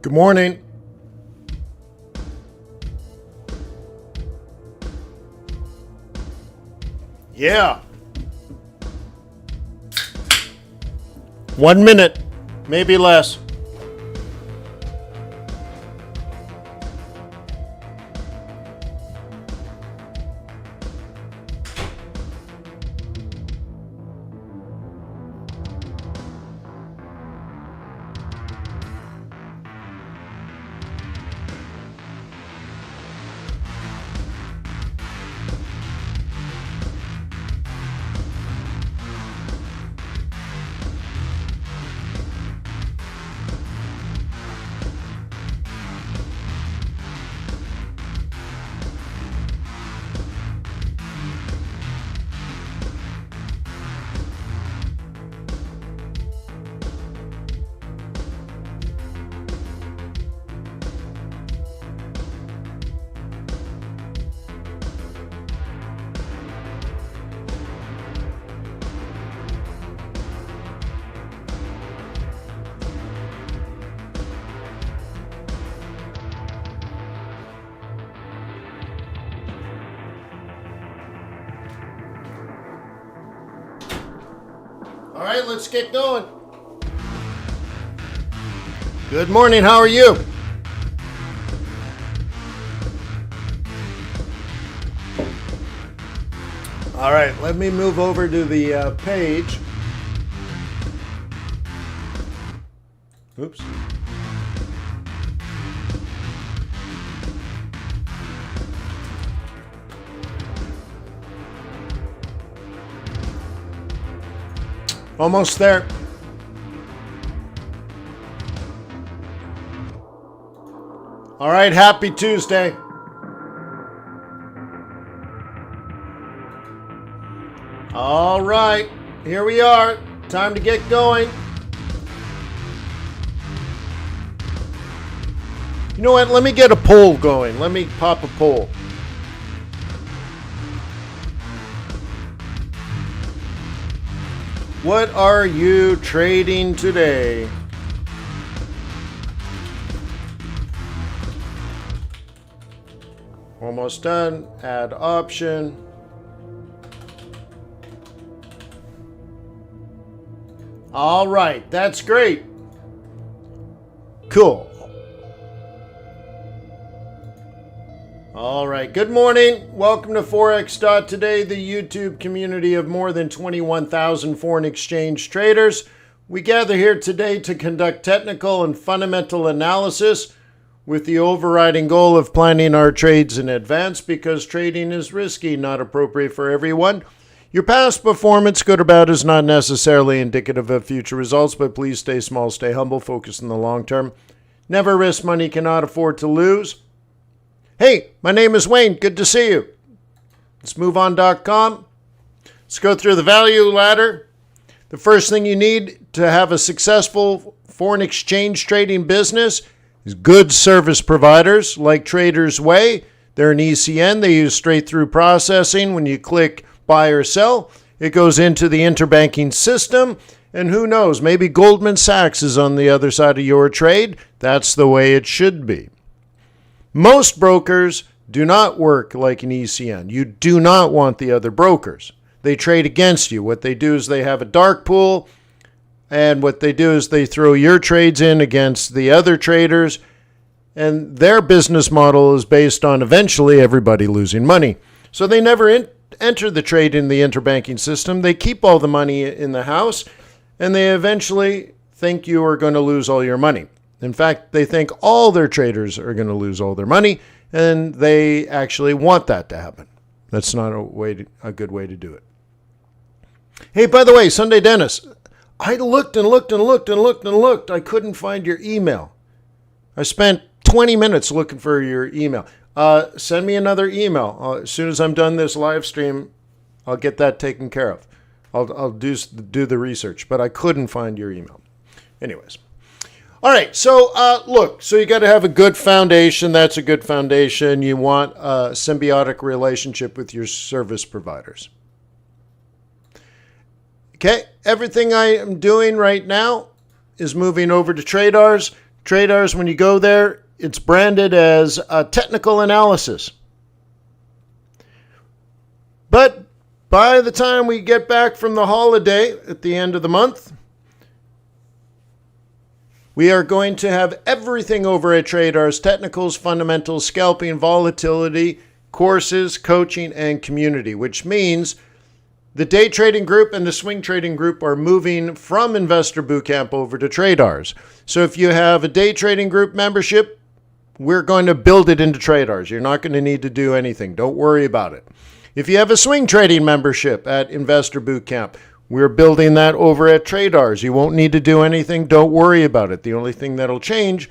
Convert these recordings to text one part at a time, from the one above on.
Good morning. Yeah. 1 minute, maybe less. All right, let's get going. Good morning, how are you? All right, let me move over to the page. Oops. Almost there. All right, happy Tuesday. All right, here we are. Time to get going. You know what? Let me get a poll going. Let me pop a poll. What are you trading today? Almost done. Add option. All right, that's great. Cool. All right, good morning. Welcome to Forex.Today, the YouTube community of more than 21,000 foreign exchange traders. We gather here today to conduct technical and fundamental analysis with the overriding goal of planning our trades in advance because trading is risky, not appropriate for everyone. Your past performance, good or bad, is not necessarily indicative of future results, but please stay small, stay humble, focus on the long term. Never risk money cannot afford to lose. Hey, my name is Wayne. Good to see you. Let's move on.com. Let's go through the value ladder. The first thing you need to have a successful foreign exchange trading business is good service providers like Traders Way. They're an ECN. They use straight-through processing. When you click buy or sell, it goes into the interbanking system. And who knows, maybe Goldman Sachs is on the other side of your trade. That's the way it should be. Most brokers do not work like an ECN. You do not want the other brokers. They trade against you. What they do is they have a dark pool, and what they do is they throw your trades in against the other traders, and their business model is based on eventually everybody losing money. So they never enter the trade in the interbanking system. They keep all the money in the house, and they eventually think you are going to lose all your money. In fact, they think all their traders are going to lose all their money, and they actually want that to happen. That's not a good way to do it. Hey, by the way, Sunday Dennis, I looked and looked and looked and looked and looked. I couldn't find your email. I spent 20 minutes looking for your email. Send me another email. As soon as I'm done this live stream, I'll get that taken care of. I'll do the research, but I couldn't find your email. Anyways. All right, so look, so you got to have a good foundation. That's a good foundation. You want a symbiotic relationship with your service providers. Okay, everything I am doing right now is moving over to TRADARS. TRADARS, when you go there, it's branded as a technical analysis. But by the time we get back from the holiday at the end of the month, we are going to have everything over at TRADARS: technicals, fundamentals, scalping, volatility, courses, coaching, and community, which means the day trading group and the swing trading group are moving from Investor Bootcamp over to TRADARS. So if you have a day trading group membership, we're going to build it into TRADARS. You're not going to need to do anything. Don't worry about it. If you have a swing trading membership at Investor Bootcamp, we're building that over at TRADARS. You won't need to do anything. Don't worry about it. The only thing that'll change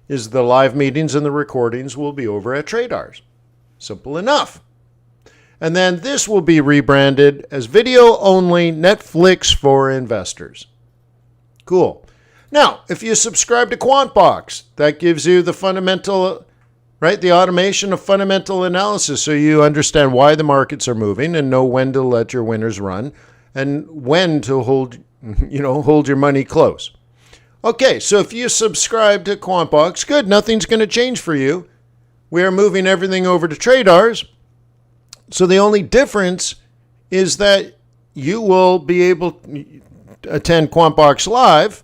is the live meetings and the recordings will be over at TRADARS. Simple enough. And then this will be rebranded as video only Netflix for investors. Cool. Now, if you subscribe to QuantBox, that gives you the fundamental, right? The automation of fundamental analysis, so you understand why the markets are moving and know when to let your winners run and when to hold your money close. Okay, so if you subscribe to QuantBox, good, nothing's going to change for you. We are moving everything over to TRADARS. So the only difference is that you will be able to attend QuantBox Live,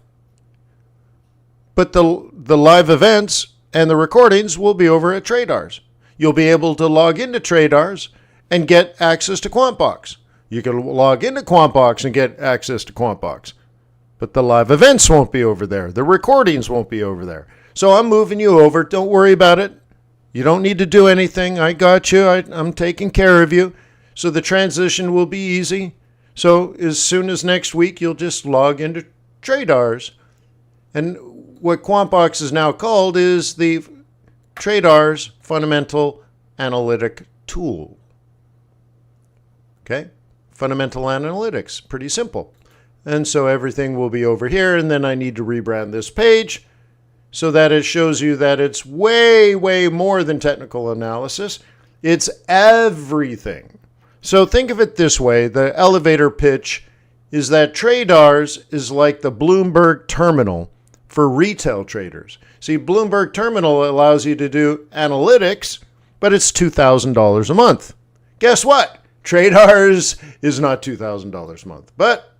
but the live events and the recordings will be over at TRADARS. You'll be able to log into TRADARS and get access to QuantBox. You can log into QuantBox and get access to QuantBox, but the live events won't be over there. The recordings won't be over there. So I'm moving you over. Don't worry about it. You don't need to do anything. I got you. I'm taking care of you. So the transition will be easy. So as soon as next week, you'll just log into TRADARS. And what QuantBox is now called is the TRADARS Fundamental Analytic Tool. Okay? Fundamental Analytics. Pretty simple. And so everything will be over here. And then I need to rebrand this page so that it shows you that it's way, way more than technical analysis. It's everything. So think of it this way. The elevator pitch is that TRADARS is like the Bloomberg terminal for retail traders. See, Bloomberg terminal allows you to do analytics, but it's $2,000 a month. Guess what? TRADARS is not $2,000 a month. But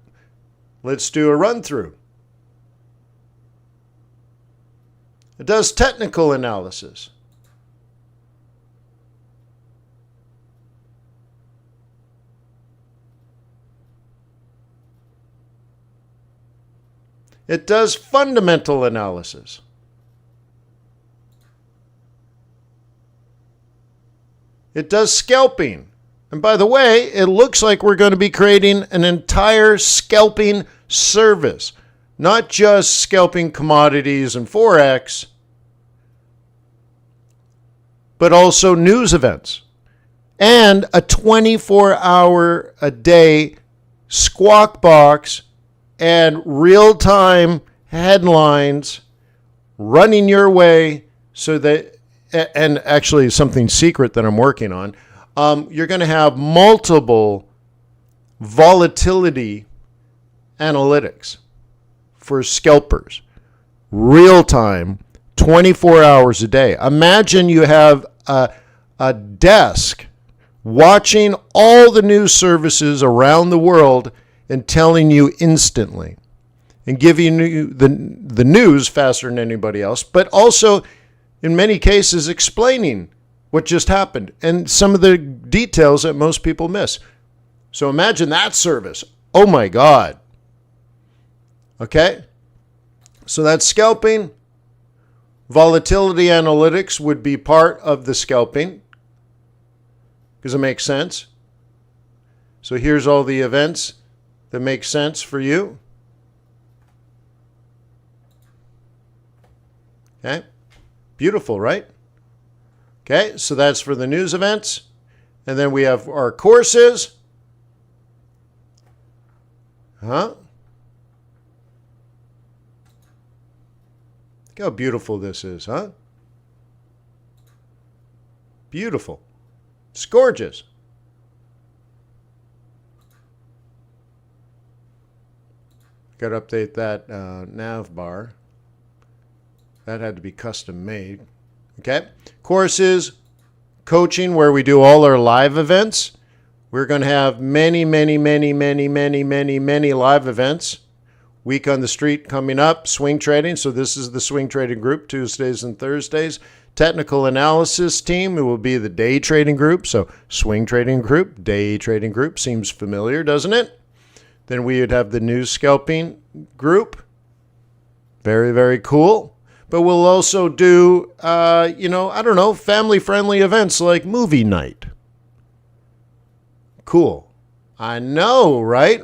let's do a run through. It does technical analysis. It does fundamental analysis. It does scalping. And by the way, it looks like we're going to be creating an entire scalping service. Not just scalping commodities and Forex, but also news events. And a 24-hour-a-day squawk box and real-time headlines running your way so that, and actually something secret that I'm working on, you're going to have multiple volatility analytics for scalpers, real time, 24 hours a day. Imagine you have a desk watching all the news services around the world and telling you instantly and giving you the news faster than anybody else, but also in many cases explaining what just happened and some of the details that most people miss. So imagine that service. Oh my God. Okay, so that's scalping. Volatility analytics would be part of the scalping because it makes sense. So here's all the events that make sense for you. Okay, beautiful, right? Okay, so that's for the news events. And then we have our courses. Look how beautiful this is, huh? Beautiful. It's gorgeous. Got to update that nav bar. That had to be custom made. Okay. Courses, coaching, where we do all our live events. We're going to have many live events. Week on the street coming up, swing trading. So this is the swing trading group, Tuesdays and Thursdays. Technical analysis team, it will be the day trading group. So swing trading group, day trading group. Seems familiar, doesn't it? Then we would have the news scalping group. Very, very cool. But we'll also do, I don't know, family-friendly events like movie night. Cool. I know, right?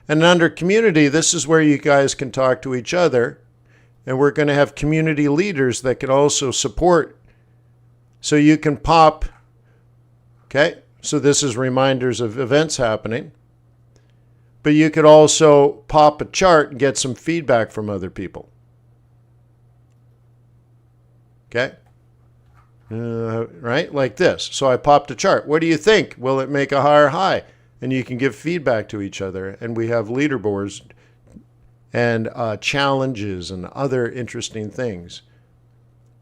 And under community, this is where you guys can talk to each other. And we're going to have community leaders that can also support. So you can pop, okay? So this is reminders of events happening. But you could also pop a chart and get some feedback from other people. Okay? Right? Like this. So I popped a chart. What do you think? Will it make a higher high? And you can give feedback to each other. And we have leaderboards and challenges and other interesting things.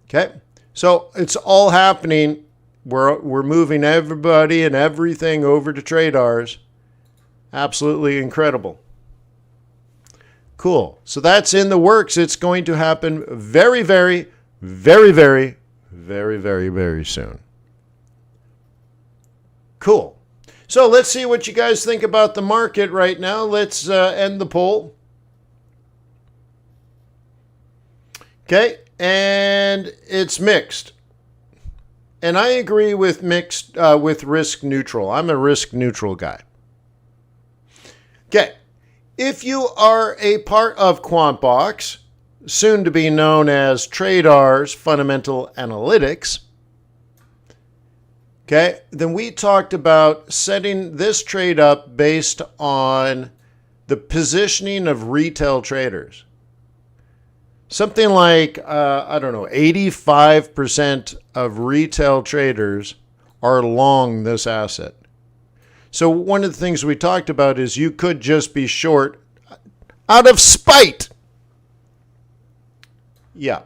Okay? So it's all happening. We're moving everybody and everything over to TRADARS. Absolutely incredible. Cool. So that's in the works. It's going to happen very soon. Cool. So let's see what you guys think about the market right now. Let's end the poll. Okay, and it's mixed. And I agree with mixed, with risk neutral. I'm a risk neutral guy. Okay, if you are a part of QuantBox, soon to be known as TRADARS Fundamental Analytics, okay, then we talked about setting this trade up based on the positioning of retail traders. Something like, 85% of retail traders are long this asset. So one of the things we talked about is you could just be short out of spite. Yeah,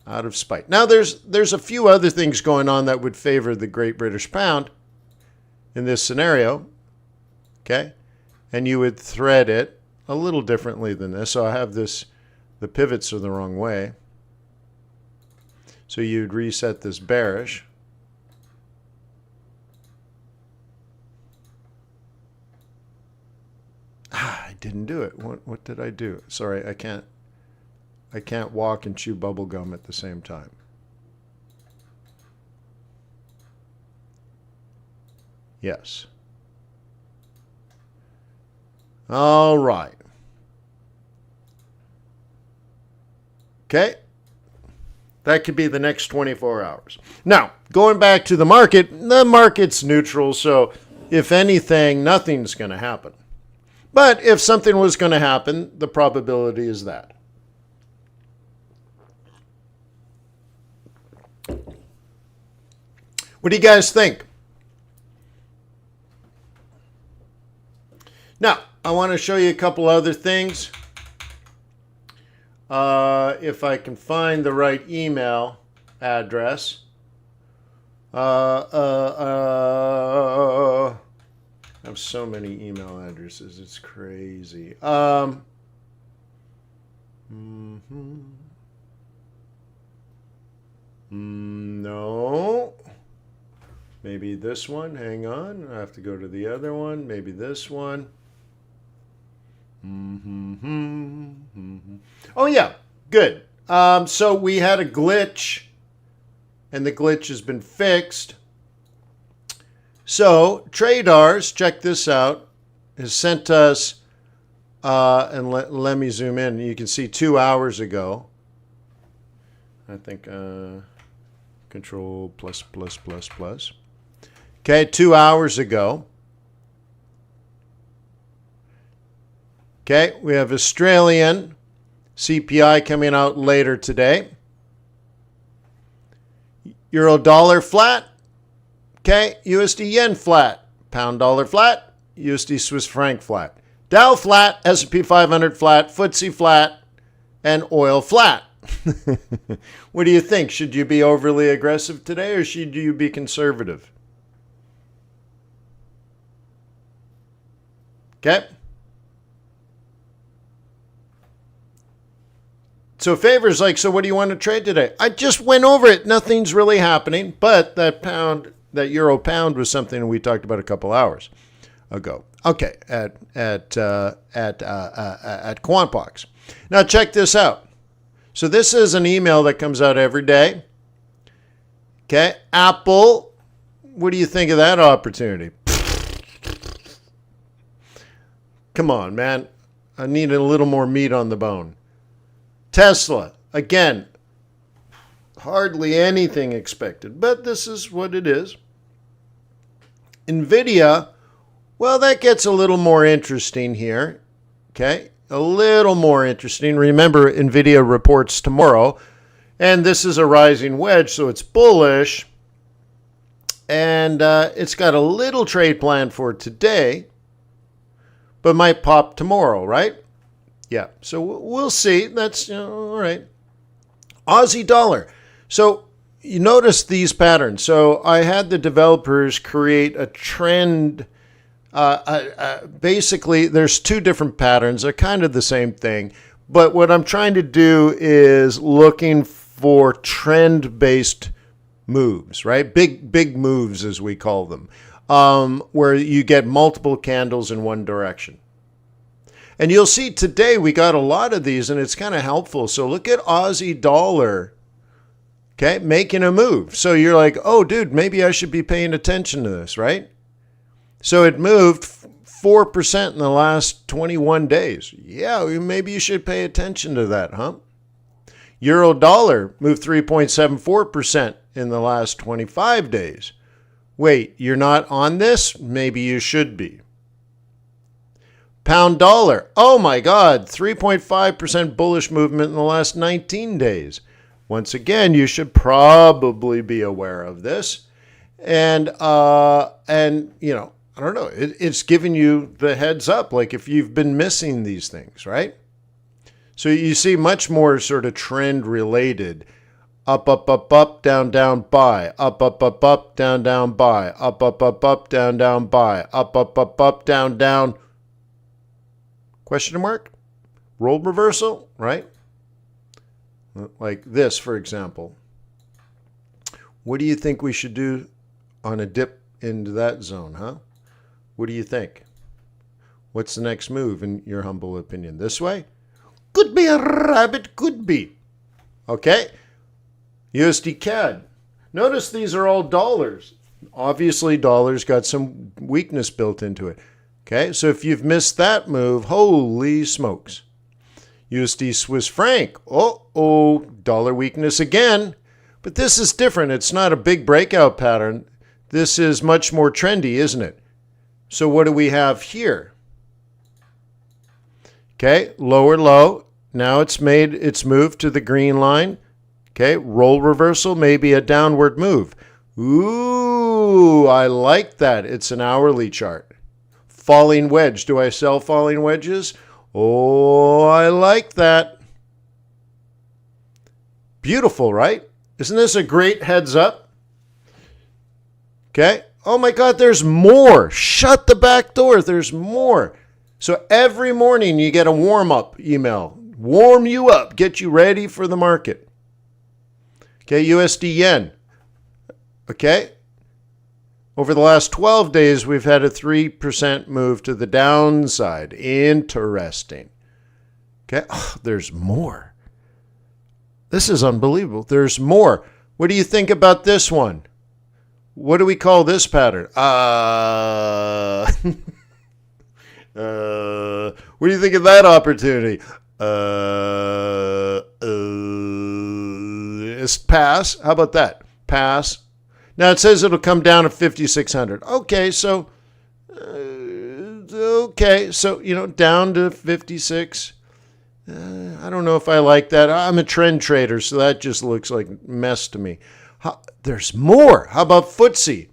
out of spite. Now there's a few other things going on that would favor the Great British Pound in this scenario. Okay, and you would thread it a little differently than this. So I have this, the pivots are the wrong way. So you'd reset this bearish. I didn't do it. What did I do? Sorry, I can't walk and chew bubble gum at the same time. Yes. All right. Okay. That could be the next 24 hours. Now, going back to the market's neutral, so if anything, nothing's going to happen. But if something was going to happen, the probability is that. What do you guys think? Now, I want to show you a couple other things. If I can find the right email address. I have so many email addresses. It's crazy. No. Maybe this one. Hang on. I have to go to the other one. Maybe this one. Oh, yeah. Good. So we had a glitch, and the glitch has been fixed. So TRADARS, check this out, has sent us, and let me zoom in. You can see 2 hours ago. I think Control plus. Okay, 2 hours ago. Okay, we have Australian CPI coming out later today. Euro dollar flat. Okay, USD yen flat. Pound dollar flat. USD Swiss franc flat. Dow flat. S&P 500 flat. FTSE flat. And oil flat. What do you think? Should you be overly aggressive today or should you be conservative? Okay. So Favor's like, so what do you want to trade today? I just went over it. Nothing's really happening. But that euro pound was something we talked about a couple hours ago. Okay, at QuantBox. Now check this out. So this is an email that comes out every day. Okay, Apple. What do you think of that opportunity? Come on, man. I need a little more meat on the bone. Tesla, again, hardly anything expected, but this is what it is. NVIDIA, well, that gets a little more interesting here. Okay, a little more interesting. Remember, NVIDIA reports tomorrow, and this is a rising wedge, so it's bullish. And it's got a little trade plan for today, but might pop tomorrow, right? Yeah, so we'll see. That's all right. Aussie dollar. So you notice these patterns. So I had the developers create a trend. Basically, there's two different patterns. They're kind of the same thing. But what I'm trying to do is looking for trend-based moves, right? Big moves, as we call them, where you get multiple candles in one direction. And you'll see today we got a lot of these, and it's kind of helpful. So look at Aussie dollar, okay, making a move. So you're like, oh, dude, maybe I should be paying attention to this, right? So it moved 4% in the last 21 days. Yeah, maybe you should pay attention to that, huh? Euro dollar moved 3.74% in the last 25 days. Wait, you're not on this? Maybe you should be. Pound dollar. Oh my God, 3.5% bullish movement in the last 19 days. Once again, you should probably be aware of this. And you know, I don't know, it's giving you the heads up, like if you've been missing these things, right? So you see much more sort of trend related. Up, up, up, up, down, down, buy. Up, up, up, up, down, down, buy. Up, up, up, up, down, down, buy. Up, up, up, down, down. Question mark? Role reversal, right? Like this, for example. What do you think we should do on a dip into that zone, huh? What do you think? What's the next move in your humble opinion? This way? Could be a rabbit, could be. Okay? USD CAD. Notice these are all dollars. Obviously, dollars got some weakness built into it. Okay, so if you've missed that move, holy smokes. USD Swiss franc. Uh-oh, dollar weakness again. But this is different. It's not a big breakout pattern. This is much more trendy, isn't it? So what do we have here? Okay, lower low. Now it's made its move to the green line. Okay, roll reversal, maybe a downward move. Ooh, I like that. It's an hourly chart. Falling wedge. Do I sell falling wedges? Oh, I like that. Beautiful, right? Isn't this a great heads up? Okay. Oh my God, there's more. Shut the back door. There's more. So every morning you get a warm-up email. Warm you up. Get you ready for the market. Okay, USD yen. Okay. Over the last 12 days, we've had a 3% move to the downside. Interesting. Okay, there's more. This is unbelievable. There's more. What do you think about this one? What do we call this pattern? What do you think of that opportunity? Pass. How about that? Pass. Now it says it'll come down to 5,600. Okay, so you know, down to 56. I don't know if I like that. I'm a trend trader, so that just looks like mess to me. There's more. How about FTSE?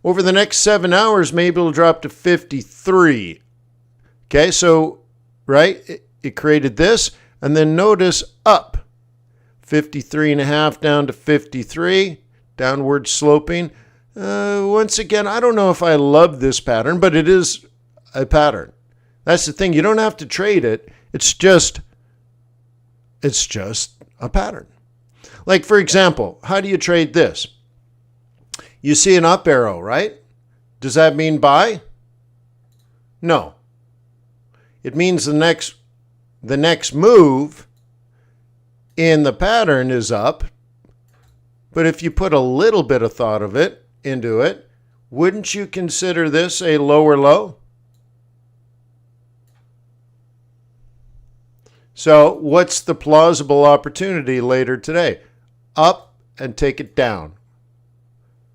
Over the next 7 hours, maybe it'll drop to 53. Okay, so, right, it created this, and then notice up. 53.5 down to 53, downward sloping. Once again, I don't know if I love this pattern, but it is a pattern. That's the thing. You don't have to trade it. It's just a pattern. Like, for example, how do you trade this? You see an up arrow, right? Does that mean buy? No. It means the next move in the pattern is up. But if you put a little bit of thought of it into it, wouldn't you consider this a lower low? So what's the plausible opportunity later today? Up and take it down.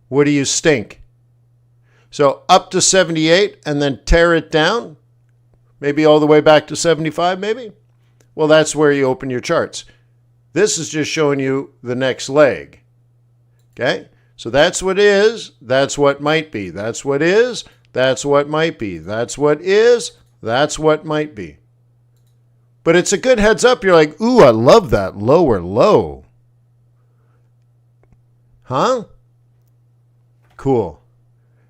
What do you stink? So up to 78 and then tear it down? Maybe all the way back to 75 maybe? Well, that's where you open your charts. This is just showing you the next leg. Okay? So that's what is, that's what might be. That's what is, that's what might be. That's what is, that's what might be. But it's a good heads up. You're like, ooh, I love that lower low. Huh? Cool.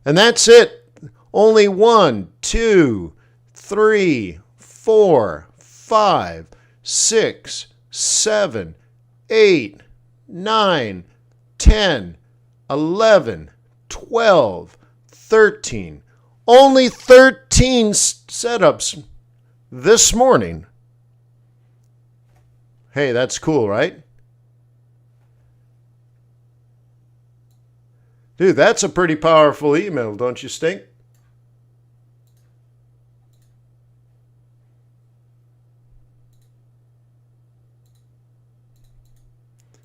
And that's it. Only 1, 2, 3, 4, 5, 6, 7, 8, 9, 10, 11, 12, 13. Only 13 setups this morning. Hey, that's cool, right? Dude, that's a pretty powerful email, don't you think?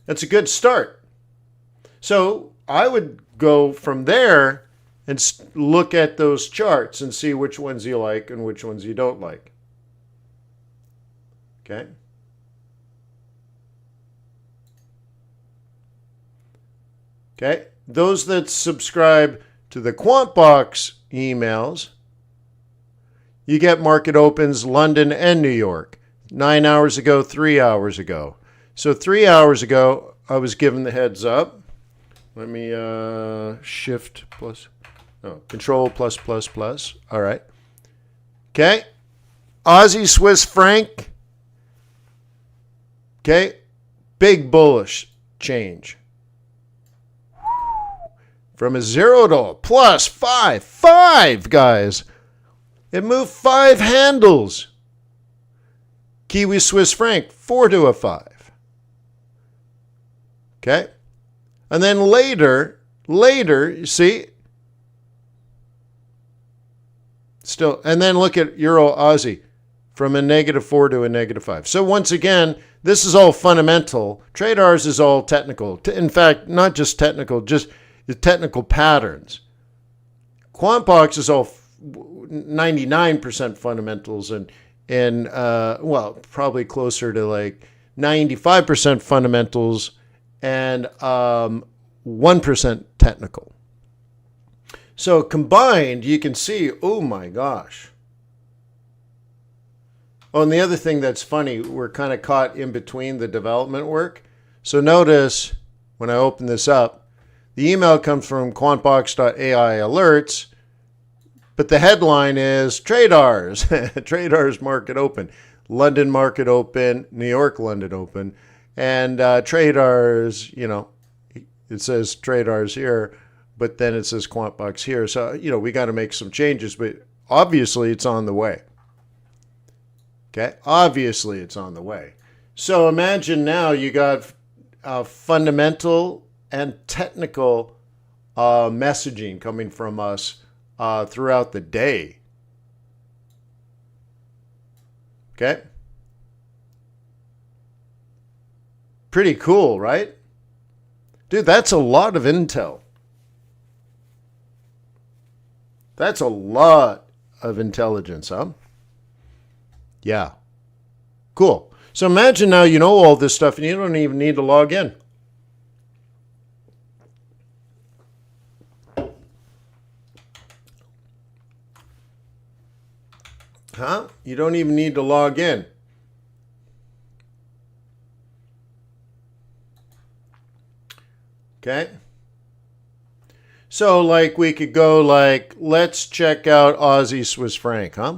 That's a good start. So I would go from there and look at those charts and see which ones you like and which ones you don't like. Okay? Okay? Those that subscribe to the QuantBox emails, you get market opens London and New York. 9 hours ago, 3 hours ago. So 3 hours ago, I was given the heads up. Let me shift plus, no, control plus plus plus. All right. Okay. Aussie Swiss franc. Okay. Big change. From a 0 to a plus 5. 5, guys. It moved 5 handles. Kiwi Swiss franc, 4 to a 5. Okay? And then later, you see, still, and then look at Euro Aussie from a -4 to a -5. So once again, this is all fundamental. TRADARS is all technical. In fact, not just technical, just the technical patterns. QuantBox is all 99% fundamentals and well, probably closer to like 95% fundamentals and 1% technical. So combined, you can see, oh my gosh. Oh, and the other thing that's funny, we're kind of caught in between the development work. So notice when I open this up, the email comes from quantbox.ai alerts, but the headline is TRADARS, TRADARS market open, London market open, New York London open, and TRADARS, you know, it says TRADARS here, but then it says QuantBox here. So, you know, we got to make some changes, but obviously it's on the way. Okay, obviously it's on the way. So imagine now you got fundamental and technical messaging coming from us throughout the day. Okay? Pretty cool, right? Dude, that's a lot of intel. That's a lot of intelligence, huh? Yeah. Cool. So imagine now you know all this stuff and you don't even need to log in. Huh? You don't even need to log in. Okay. So like we could go like, let's check out Aussie Swiss franc, huh?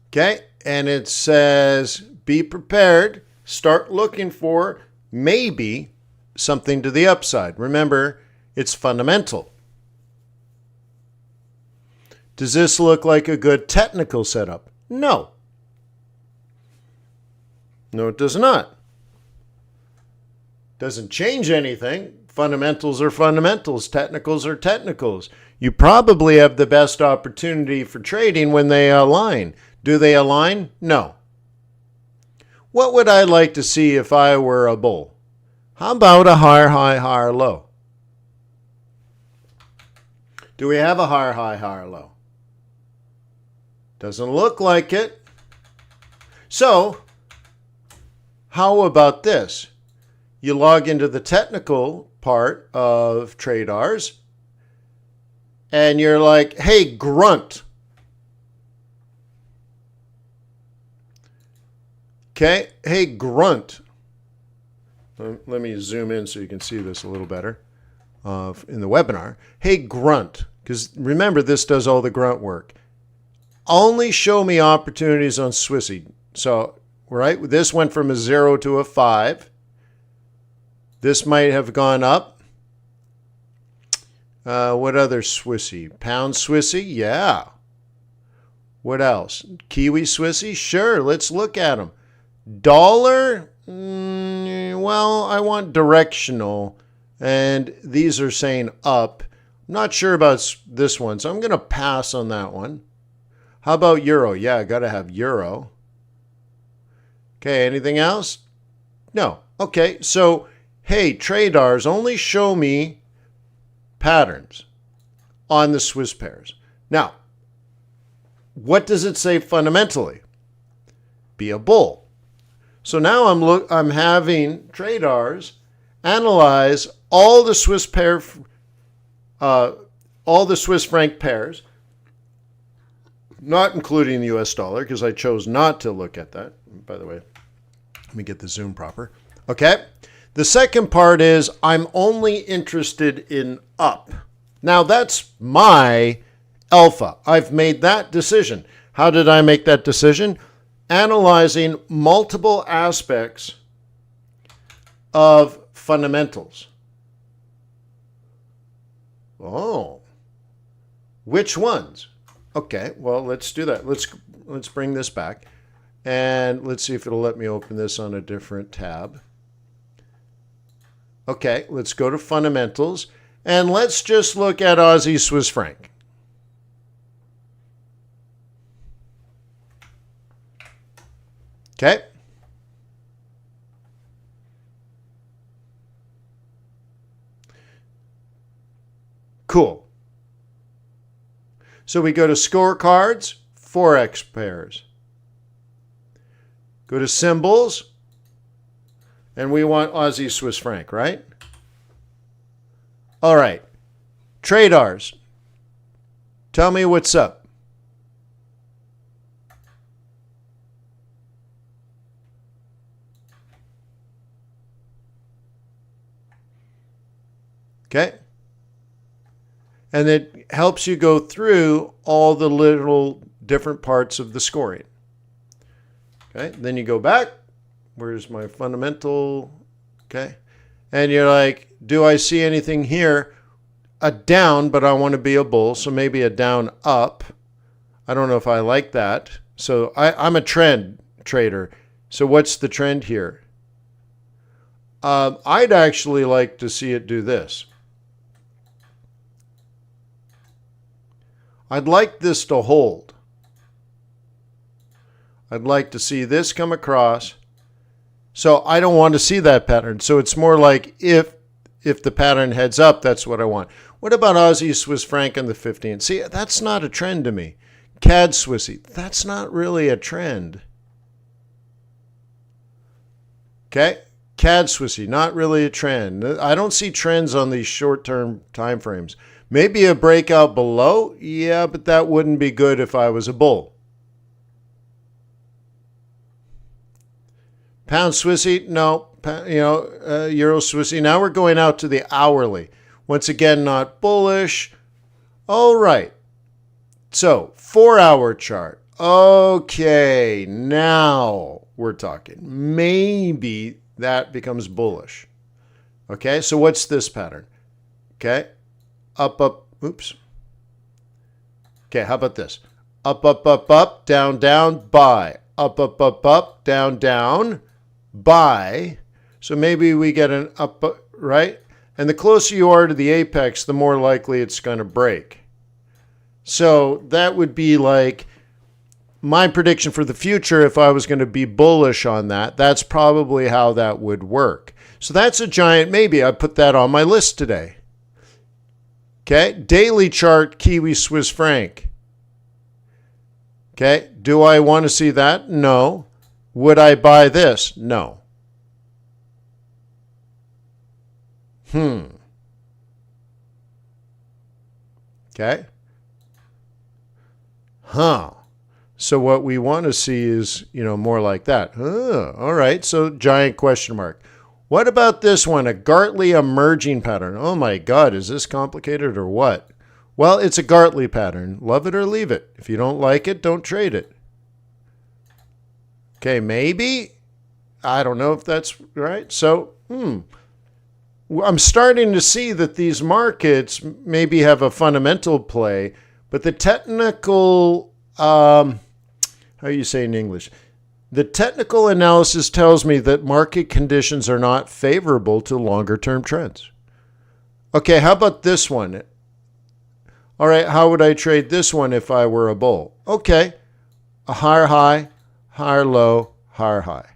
Okay. And it says, be prepared. Start looking for maybe something to the upside. Remember, it's fundamental. Does this look like a good technical setup? No. No, it does not. Doesn't change anything. Fundamentals are fundamentals. Technicals are technicals. You probably have the best opportunity for trading when they align. Do they align? No. What would I like to see if I were a bull? How about a higher high, higher low? Do we have a higher high, higher low? Doesn't look like it. So, how about this? You log into the technical part of TRADARS and you're like, hey, grunt. Okay, hey, grunt. Let me zoom in so you can see this a little better in the webinar. Hey, grunt, because remember, this does all the grunt work. Only show me opportunities on Swissy. So, right, this went from a 0 to a 5. This might have gone up. What other Swissy? Pound Swissy? Yeah. What else? Kiwi Swissy? Sure, let's look at them. Dollar? Well, I want directional. And these are saying up. I'm not sure about this one, so I'm going to pass on that one. How about euro? Yeah, I got to have euro. Okay, anything else? No. Okay, so, hey, TRADARS, only show me patterns on the Swiss pairs. Now, what does it say fundamentally? Be a bull. So now I'm having TRADARS analyze all the Swiss pair, all the Swiss franc pairs, not including the US dollar, because I chose not to look at that. By the way, let me get the zoom proper. Okay. The second part is I'm only interested in up. Now that's my alpha. I've made that decision. How did I make that decision? Analyzing multiple aspects of fundamentals. Oh, which ones? Okay, well, let's do that. Let's bring this back and let's see if it'll let me open this on a different tab. Okay, let's go to fundamentals and let's just look at Aussie Swiss franc. Okay. Cool. So we go to scorecards, Forex pairs. Go to symbols, and we want Aussie Swiss franc, right? All right. TRADARS. Tell me what's up. Okay. And it helps you go through all the little different parts of the scoring. Okay. Then you go back. Where's my fundamental? Okay. And you're like, do I see anything here? A down, but I want to be a bull. So maybe a down up. I don't know if I like that. So I'm a trend trader. So what's the trend here? I'd actually like to see it do this. I'd like this to hold. I'd like to see this come across. So I don't want to see that pattern. So it's more like if the pattern heads up, that's what I want. What about Aussie Swiss franc on the 15? See, that's not a trend to me. CAD Swissy, that's not really a trend. Okay, CAD Swissy, not really a trend. I don't see trends on these short-term time frames. Maybe a breakout below, yeah, but that wouldn't be good if I was a bull. Pound Swissy, no. Euro Swissy. Now we're going out to the hourly. Once again, not bullish. All right. So 4-hour chart. Okay, now we're talking. Maybe that becomes bullish. Okay, so what's this pattern? Okay, up, up, oops. Okay, how about this? Up, up, up, up, down, down, buy. Up, up, up, up, down, down, buy. So maybe we get an up, right? And the closer you are to the apex, the more likely it's going to break. So that would be like my prediction for the future. If I was going to be bullish on that, that's probably how that would work. So that's a giant maybe. I put that on my list today. Okay, daily chart, Kiwi Swiss franc. Okay, do I want to see that? No. Would I buy this? No. Okay. So what we want to see is, more like that. All right. So giant question mark. What about this one? A Gartley emerging pattern. Oh my God. Is this complicated or what? Well, it's a Gartley pattern. Love it or leave it. If you don't like it, don't trade it. Okay. Maybe. I don't know if that's right. So, I'm starting to see that these markets maybe have a fundamental play, but the technical, how do you say in English? The technical analysis tells me that market conditions are not favorable to longer term trends. Okay, how about this one? All right, how would I trade this one if I were a bull? Okay, a higher high, higher low, higher high.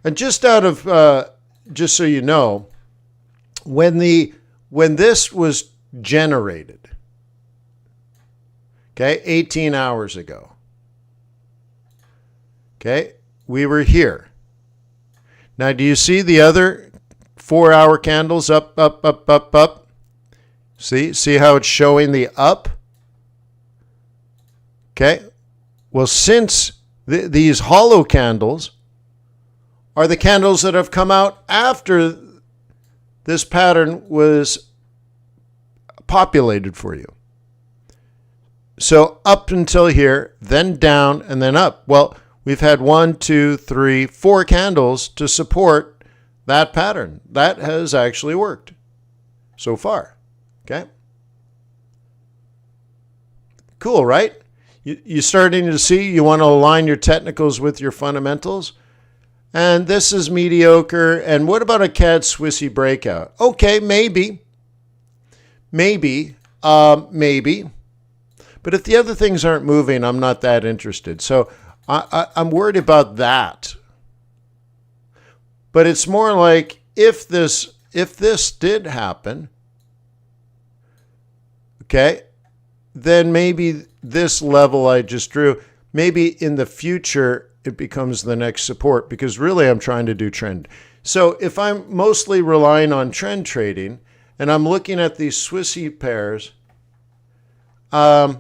And just just so you know, when this was generated, okay, 18 hours ago, okay, we were here. Now, do you see the other 4-hour candles up, up, up, up, up? See how it's showing the up? Okay, well, since these hollow candles are the candles that have come out after this pattern was populated for you. So up until here, then down, and then up. Well, we've had 1, 2, 3, 4 candles to support that pattern. That has actually worked so far. Okay? Cool, right? You're starting to see you want to align your technicals with your fundamentals. And this is mediocre. And what about a CAD Swissy breakout? Okay, maybe. Maybe. But if the other things aren't moving, I'm not that interested. So I'm worried about that. But it's more like if this did happen, okay, then maybe this level I just drew, maybe in the future it becomes the next support, because really I'm trying to do trend. So if I'm mostly relying on trend trading and I'm looking at these Swissy pairs, I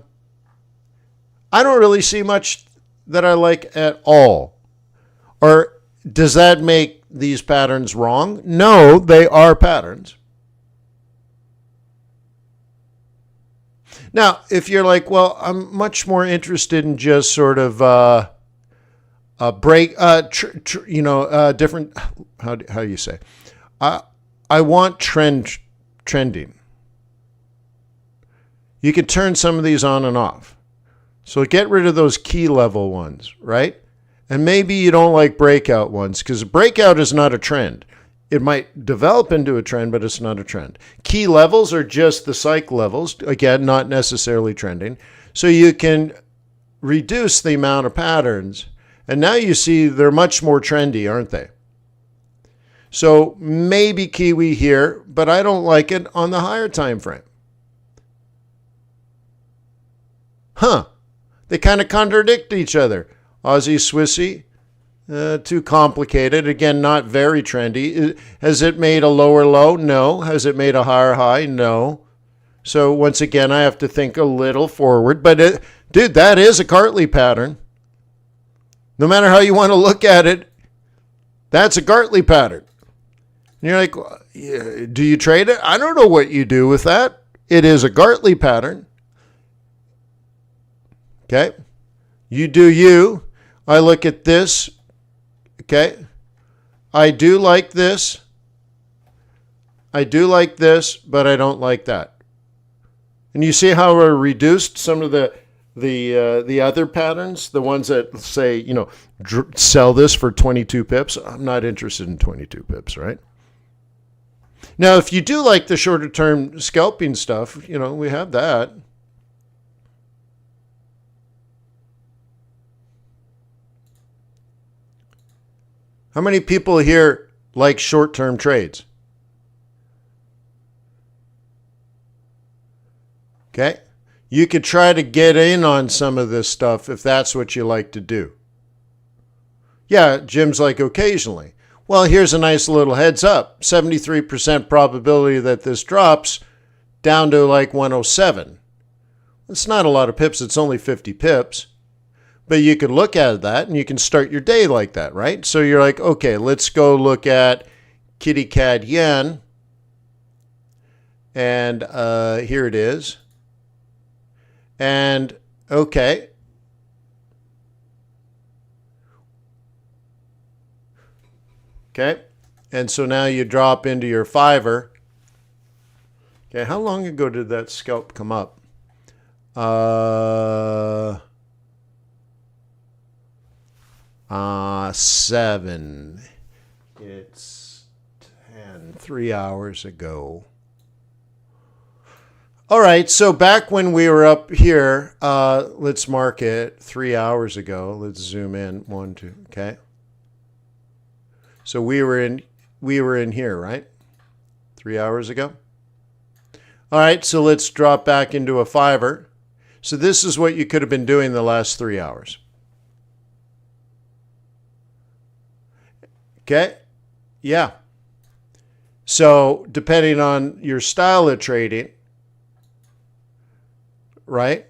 don't really see much that I like at all. Or does that make these patterns wrong? No, they are patterns. Now, if you're like, well, I'm much more interested in just sort of different, how do you say? I want trending. You can turn some of these on and off. So get rid of those key level ones, right? And maybe you don't like breakout ones, because breakout is not a trend. It might develop into a trend, but it's not a trend. Key levels are just the psych levels, again, not necessarily trending. So you can reduce the amount of patterns. And now you see they're much more trendy, aren't they? So maybe Kiwi here, but I don't like it on the higher time frame. They kind of contradict each other. Aussie Swissy, too complicated. Again, not very trendy. Has it made a lower low? No. Has it made a higher high? No. So once again, I have to think a little forward. But dude, that is a Gartley pattern. No matter how you want to look at it, That's a Gartley pattern. And you're like, do you trade it? I don't know what you do with that. It is a Gartley pattern. Okay. You do you. I look at this. Okay. I do like this. I do like this, but I don't like that. And you see how I reduced some of the other patterns, the ones that say, sell this for 22 pips. I'm not interested in 22 pips, right? Now, if you do like the shorter term scalping stuff, we have that. How many people here like short term trades? Okay. You could try to get in on some of this stuff if that's what you like to do. Yeah, Jim's like occasionally. Well, here's a nice little heads up. 73% probability that this drops down to like 107. It's not a lot of pips. It's only 50 pips. But you can look at that and you can start your day like that, right? So you're like, okay, let's go look at Kitty Cat Yen. And here it is. And okay. Okay. And so now you drop into your fiver. Okay. How long ago did that scalp come up? 7. It's 10. 3 hours ago. All right, so back when we were up here, let's mark it 3 hours ago. Let's zoom in. 1, 2, okay. So we were in here, right? 3 hours ago. All right, so let's drop back into a fiver. So this is what you could have been doing the last 3 hours. Okay? Yeah. So depending on your style of trading, right?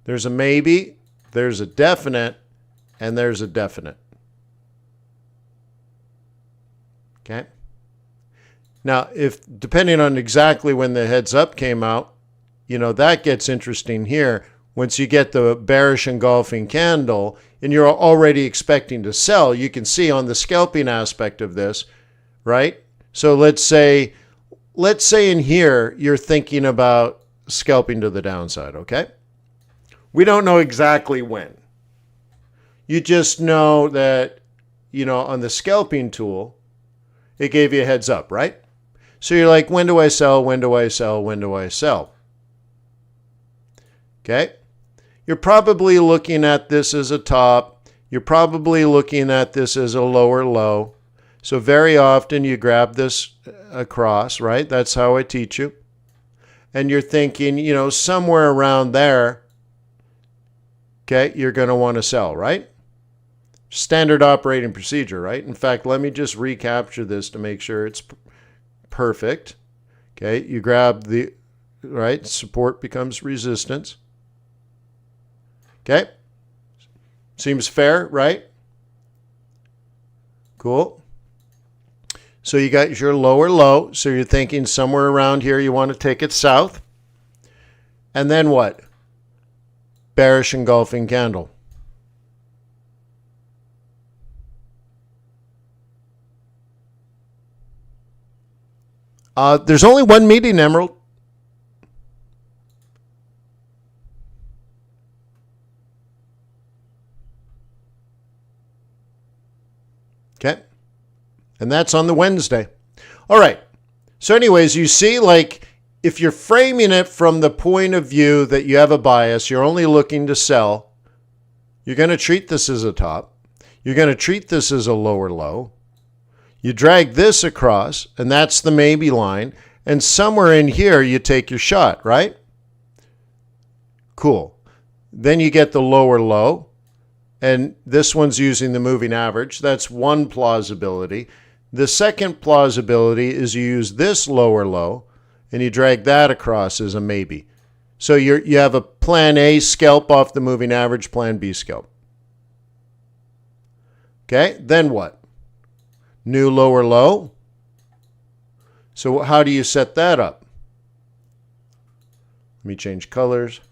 There's a maybe, there's a definite, and there's a definite. Okay? Now, if depending on exactly when the heads up came out, that gets interesting here. Once you get the bearish engulfing candle and you're already expecting to sell, you can see on the scalping aspect of this, right? So let's say in here, you're thinking about scalping to the downside, okay? We don't know exactly when. You just know that, on the scalping tool, it gave you a heads up, right? So you're like, when do I sell? When do I sell? When do I sell? Okay? You're probably looking at this as a top. You're probably looking at this as a lower low. So very often you grab this across, right? That's how I teach you. And you're thinking, somewhere around there, okay, you're going to want to sell, right? Standard operating procedure, right? In fact, let me just recapture this to make sure it's perfect. Okay, you grab the, right, support becomes resistance. Okay, seems fair, right? Cool. So you got your lower low. So you're thinking somewhere around here you want to take it south. And then what? Bearish engulfing candle. There's only one meeting, Emerald. Okay. And that's on the Wednesday. All right. So anyways, you see, like, if you're framing it from the point of view that you have a bias, you're only looking to sell, you're going to treat this as a top. You're going to treat this as a lower low. You drag this across, and that's the maybe line. And somewhere in here, you take your shot, right? Cool. Then you get the lower low. And this one's using the moving average. That's one plausibility. The second plausibility is you use this lower low and you drag that across as a maybe. So you have a plan A scalp off the moving average, plan B scalp. Okay, then what? New lower low. So how do you set that up? Let me change colors.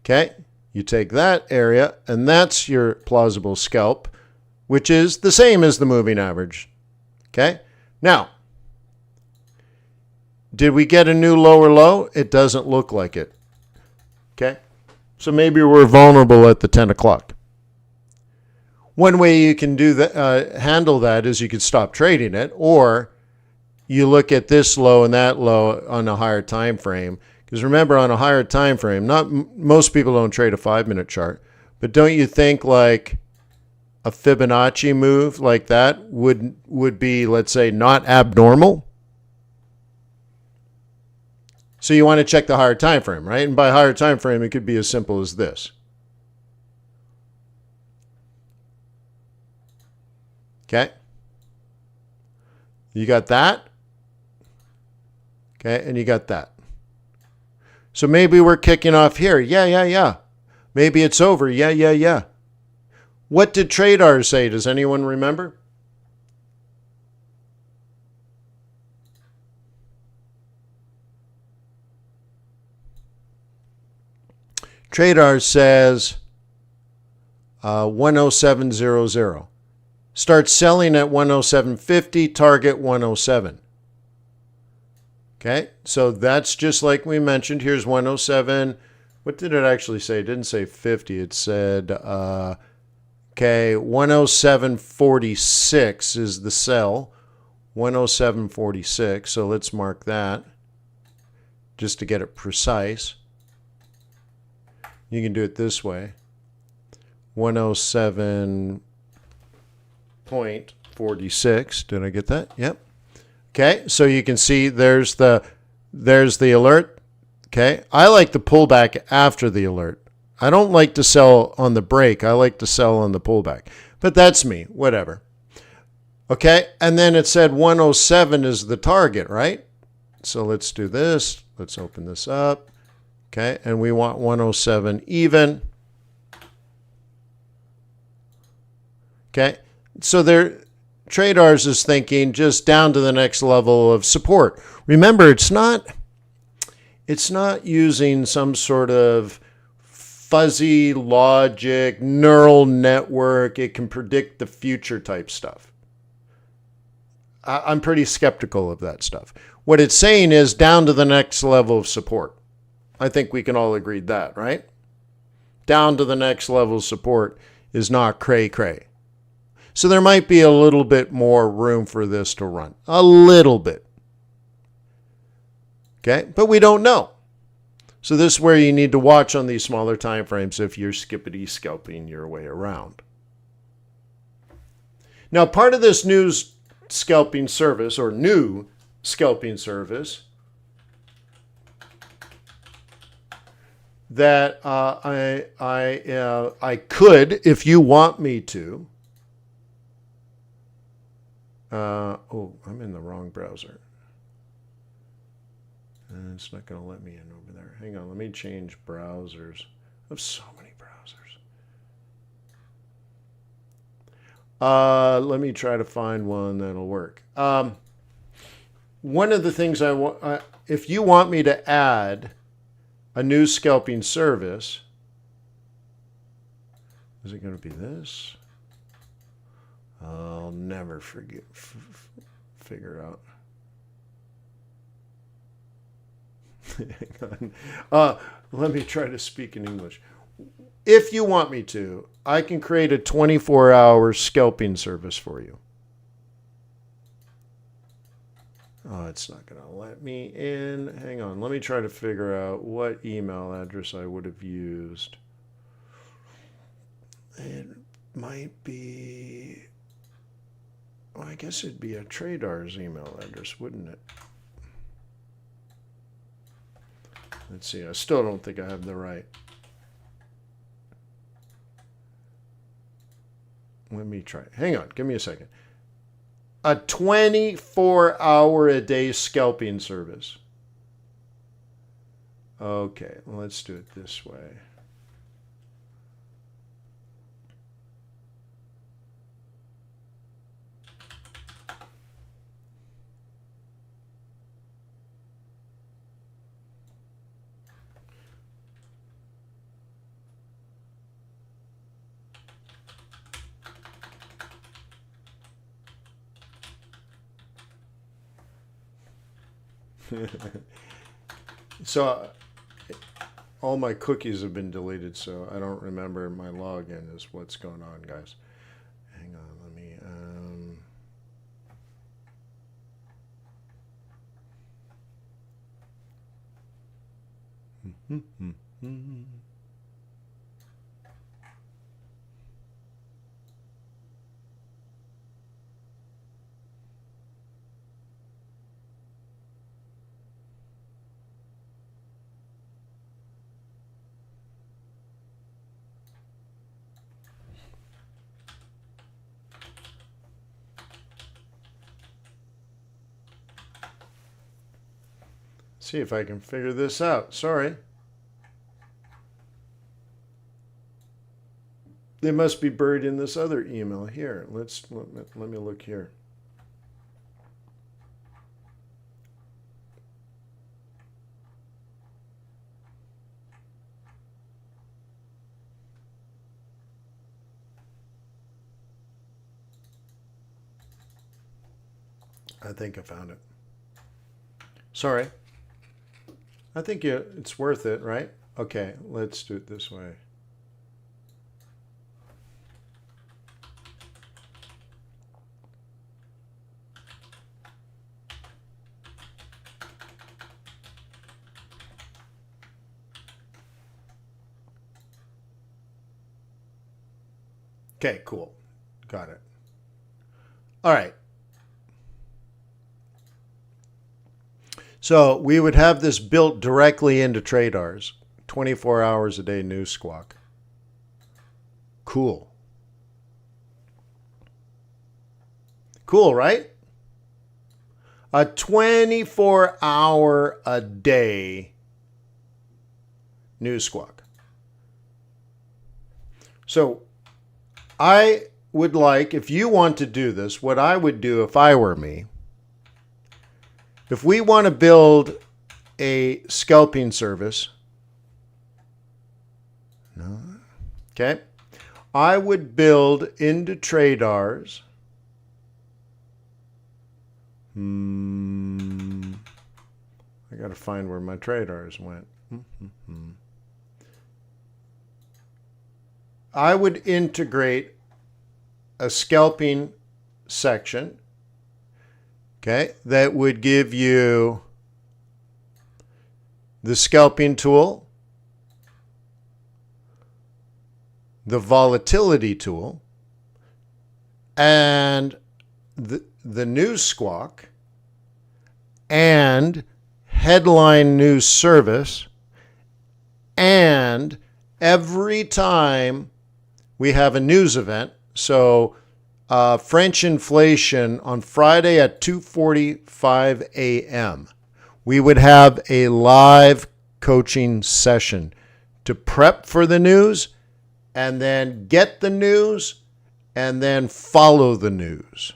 Okay, you take that area, and that's your plausible scalp, which is the same as the moving average. Okay, now, did we get a new lower low? It doesn't look like it. Okay, so maybe we're vulnerable at the 10 o'clock. One way you can do that, handle that, is you could stop trading it, or you look at this low and that low on a higher time frame. Because remember, on a higher time frame, most people don't trade a 5-minute chart, but don't you think like a Fibonacci move like that would be, let's say, not abnormal? So you want to check the higher time frame, right? And by higher time frame, it could be as simple as this. Okay. You got that. Okay, and you got that. So maybe we're kicking off here. Yeah. Maybe it's over. Yeah. What did TRADARS say? Does anyone remember? TRADARS says 107.00. Start selling at 107.50, target 107. Okay, so that's just like we mentioned. Here's 107. What did it actually say? It didn't say 50. It said, okay, 107.46 is the sell. 107.46. So let's mark that just to get it precise. You can do it this way. 107.46. Did I get that? Yep. Okay, so you can see there's the alert. Okay, I like the pullback after the alert. I don't like to sell on the break. I like to sell on the pullback. But that's me, whatever. Okay, and then it said 107 is the target, right? So let's do this. Let's open this up. Okay, and we want 107 even. Okay, so TRADARS is thinking just down to the next level of support. Remember, it's not using some sort of fuzzy logic, neural network. It can predict the future type stuff. I'm pretty skeptical of that stuff. What it's saying is down to the next level of support. I think we can all agree that, right? Down to the next level of support is not cray-cray. So there might be a little bit more room for this to run. A little bit. Okay, but we don't know. So this is where you need to watch on these smaller time frames if you're skippity scalping your way around. Now, part of this new scalping service that I could, if you want me to. I'm in the wrong browser. And it's not going to let me in over there. Hang on, let me change browsers. I have so many browsers. Let me try to find one that'll work. One of the things I want, if you want me to add a new scalping service, is it going to be this? I'll never figure out. Hang on. Let me try to speak in English. If you want me to, I can create a 24-hour scalping service for you. Oh, it's not going to let me in. Hang on. Let me try to figure out what email address I would have used. It might be... Well, I guess it'd be a TRADARS email address, wouldn't it? Let's see. I still don't think I have the right. Let me try. Hang on. Give me a second. A 24-hour-a-day scalping service. Okay, well, let's do it this way. So all my cookies have been deleted, so I don't remember my login is what's going on, guys. Hang on, let me... see if I can figure this out. Sorry. They must be buried in this other email here. Let me look here. I think I found it. Sorry. I think it's worth it, right? Okay, let's do it this way. Okay, cool. Got it. All right. So we would have this built directly into TRADARS, 24 hours a day news squawk. Cool. Cool, right? A 24-hour a day news squawk. So I would like, if you want to do this, what I would do if I were me, if we want to build a scalping service, no, okay, I would build into TRADARS. I got to find where my TRADARS went. I would integrate a scalping section, okay, that would give you the scalping tool, the volatility tool, and the news squawk, and headline news service, and every time we have a news event, so French inflation on Friday at 2:45 a.m., we would have a live coaching session to prep for the news and then get the news and then follow the news.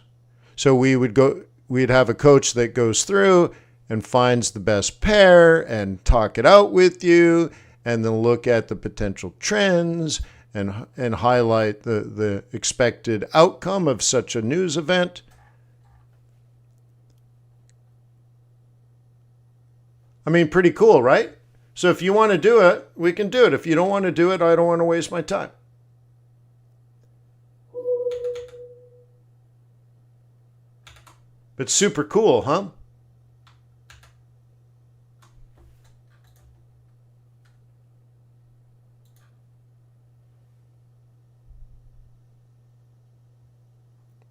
So we'd have a coach that goes through and finds the best pair and talk it out with you and then look at the potential trends and highlight the expected outcome of such a news event. I mean, pretty cool, right? So if you want to do it, we can do it. If you don't want to do it, I don't want to waste my time. But super cool, huh?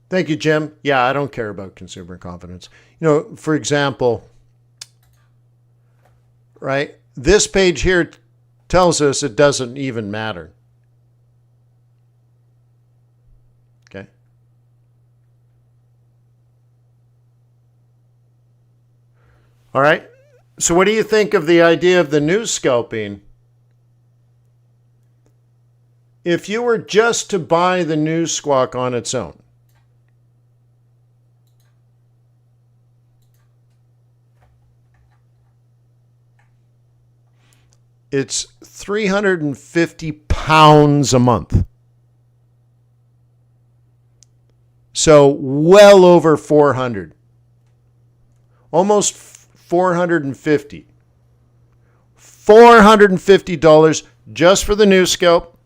Thank you, Jim. Yeah, I don't care about consumer confidence. You know, for example, right, this page here tells us it doesn't even matter. Okay. All right. So what do you think of the idea of the news scalping? If you were just to buy the news squawk on its own, it's 350 pounds a month. So well over 400. Almost $450. $450 just for the new scalp,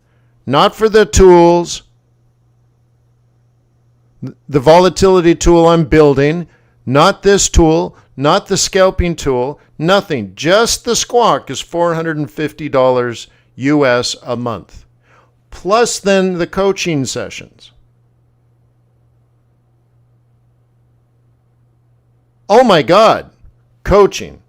not for the tools, the volatility tool I'm building, not this tool, not the scalping tool, nothing. Just the squawk is $450 US a month. Plus then the coaching sessions. Oh my God. Coaching,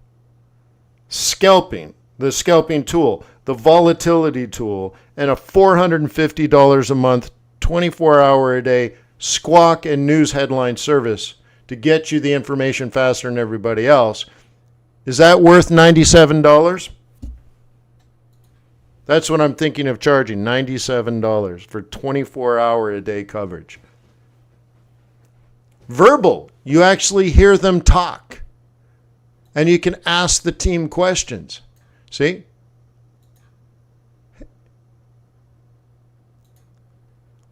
scalping, the scalping tool, the volatility tool, and a $450 a month, 24-hour a day squawk and news headline service to get you the information faster than everybody else. Is that worth $97? That's what I'm thinking of charging, $97 for 24-hour a day coverage. Verbal, you actually hear them talk. And you can ask the team questions. See?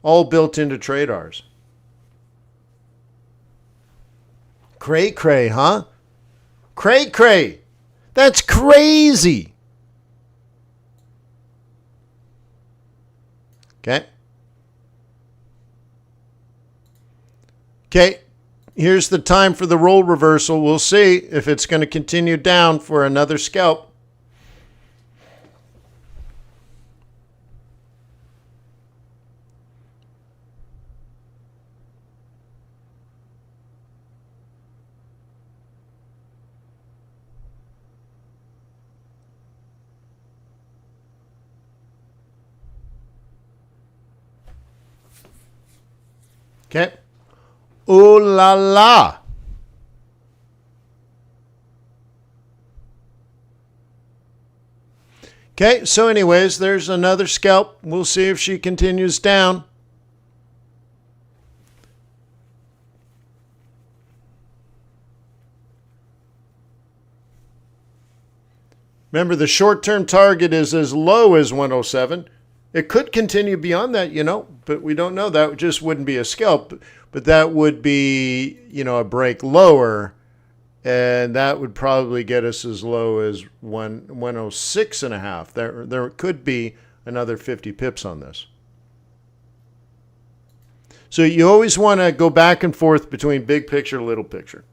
All built into TRADARS. Cray, huh? Cray. That's crazy. Okay. Here's the time for the role reversal. We'll see if it's going to continue down for another scalp. Okay. Ooh la la. Okay, so anyways, there's another scalp. We'll see if she continues down. Remember, the short-term target is as low as 107. It could continue beyond that, but we don't know. That just wouldn't be a scalp, but that would be, a break lower, and that would probably get us as low as 106.5. There could be another 50 pips on this. So you always want to go back and forth between big picture, little picture.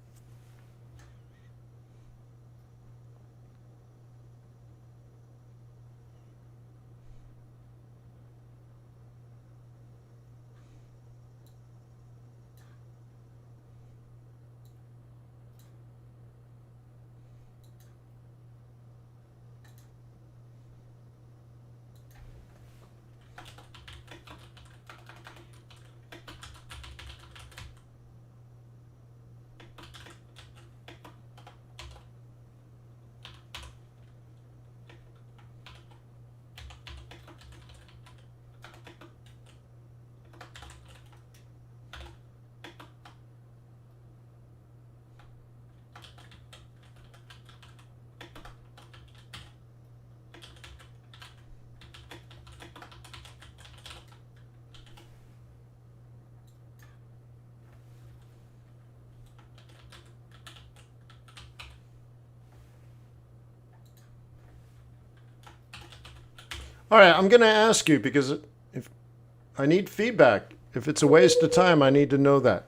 All right, I'm going to ask you because if I need feedback. If it's a waste of time, I need to know that.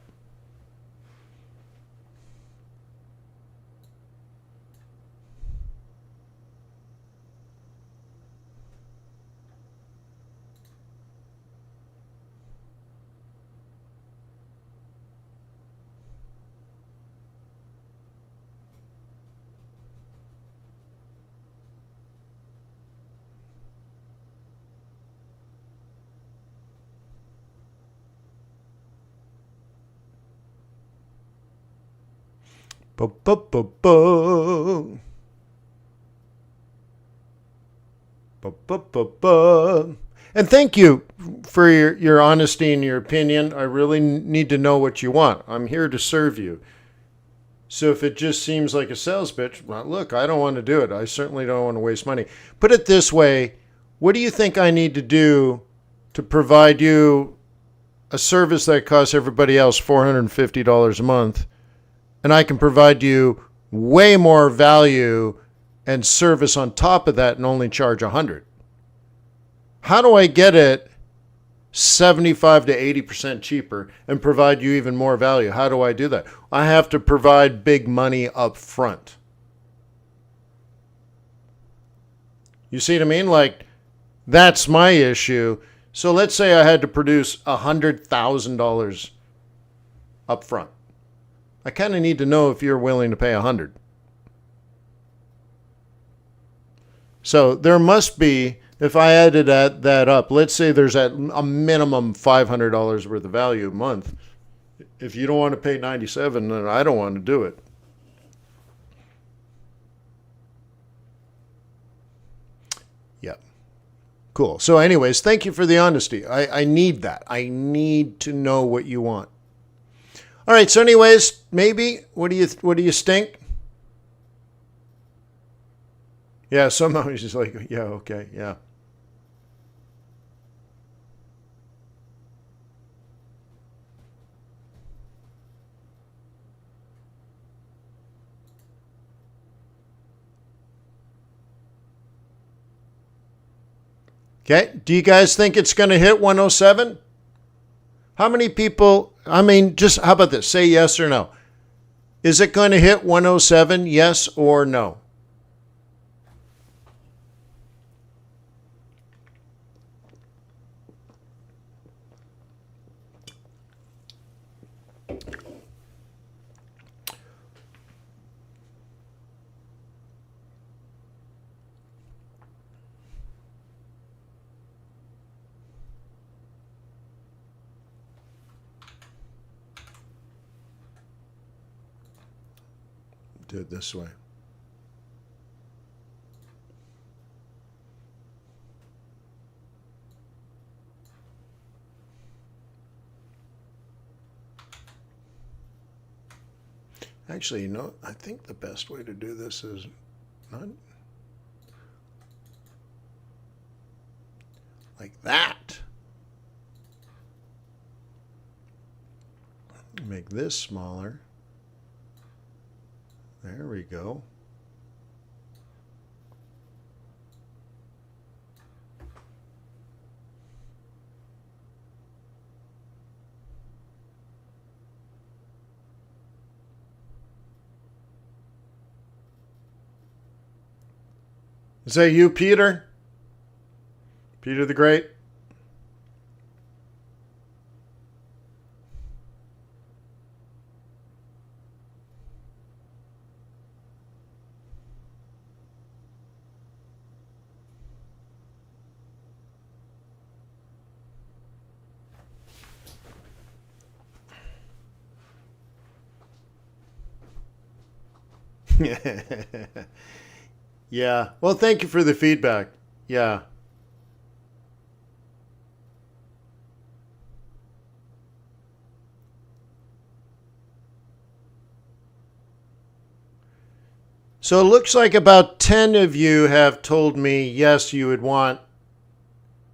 Ba-ba-ba-ba. Ba-ba-ba-ba. And thank you for your honesty and your opinion. I really need to know what you want. I'm here to serve you. So if it just seems like a sales pitch, well, look, I don't want to do it. I certainly don't want to waste money. Put it this way. What do you think I need to do to provide you a service that costs everybody else $450 a month? And I can provide you way more value and service on top of that and only charge 100? How do I get it 75 to 80% cheaper and provide you even more value? How do I do that? I have to provide big money up front. You see what I mean? Like, that's my issue. So let's say I had to produce $100,000 up front. I kind of need to know if you're willing to pay 100. So there must be, if I added that up, let's say there's a minimum $500 worth of value a month. If you don't want to pay 97, then I don't want to do it. Yep. Cool. So anyways, thank you for the honesty. I need that. I need to know what you want. All right. So anyways, maybe, what do you stink? Yeah. Somehow he's just like, yeah, okay. Yeah. Okay. Do you guys think it's going to hit 107? How many people, I mean, just how about this? Say yes or no. Is it going to hit 107? Yes or no? Do it this way. Actually, you know, I think the best way to do this is not like that. Make this smaller. There we go. Is that you, Peter? Peter the Great? Yeah. Well, thank you for the feedback. Yeah. So it looks like about 10 of you have told me, yes, you would want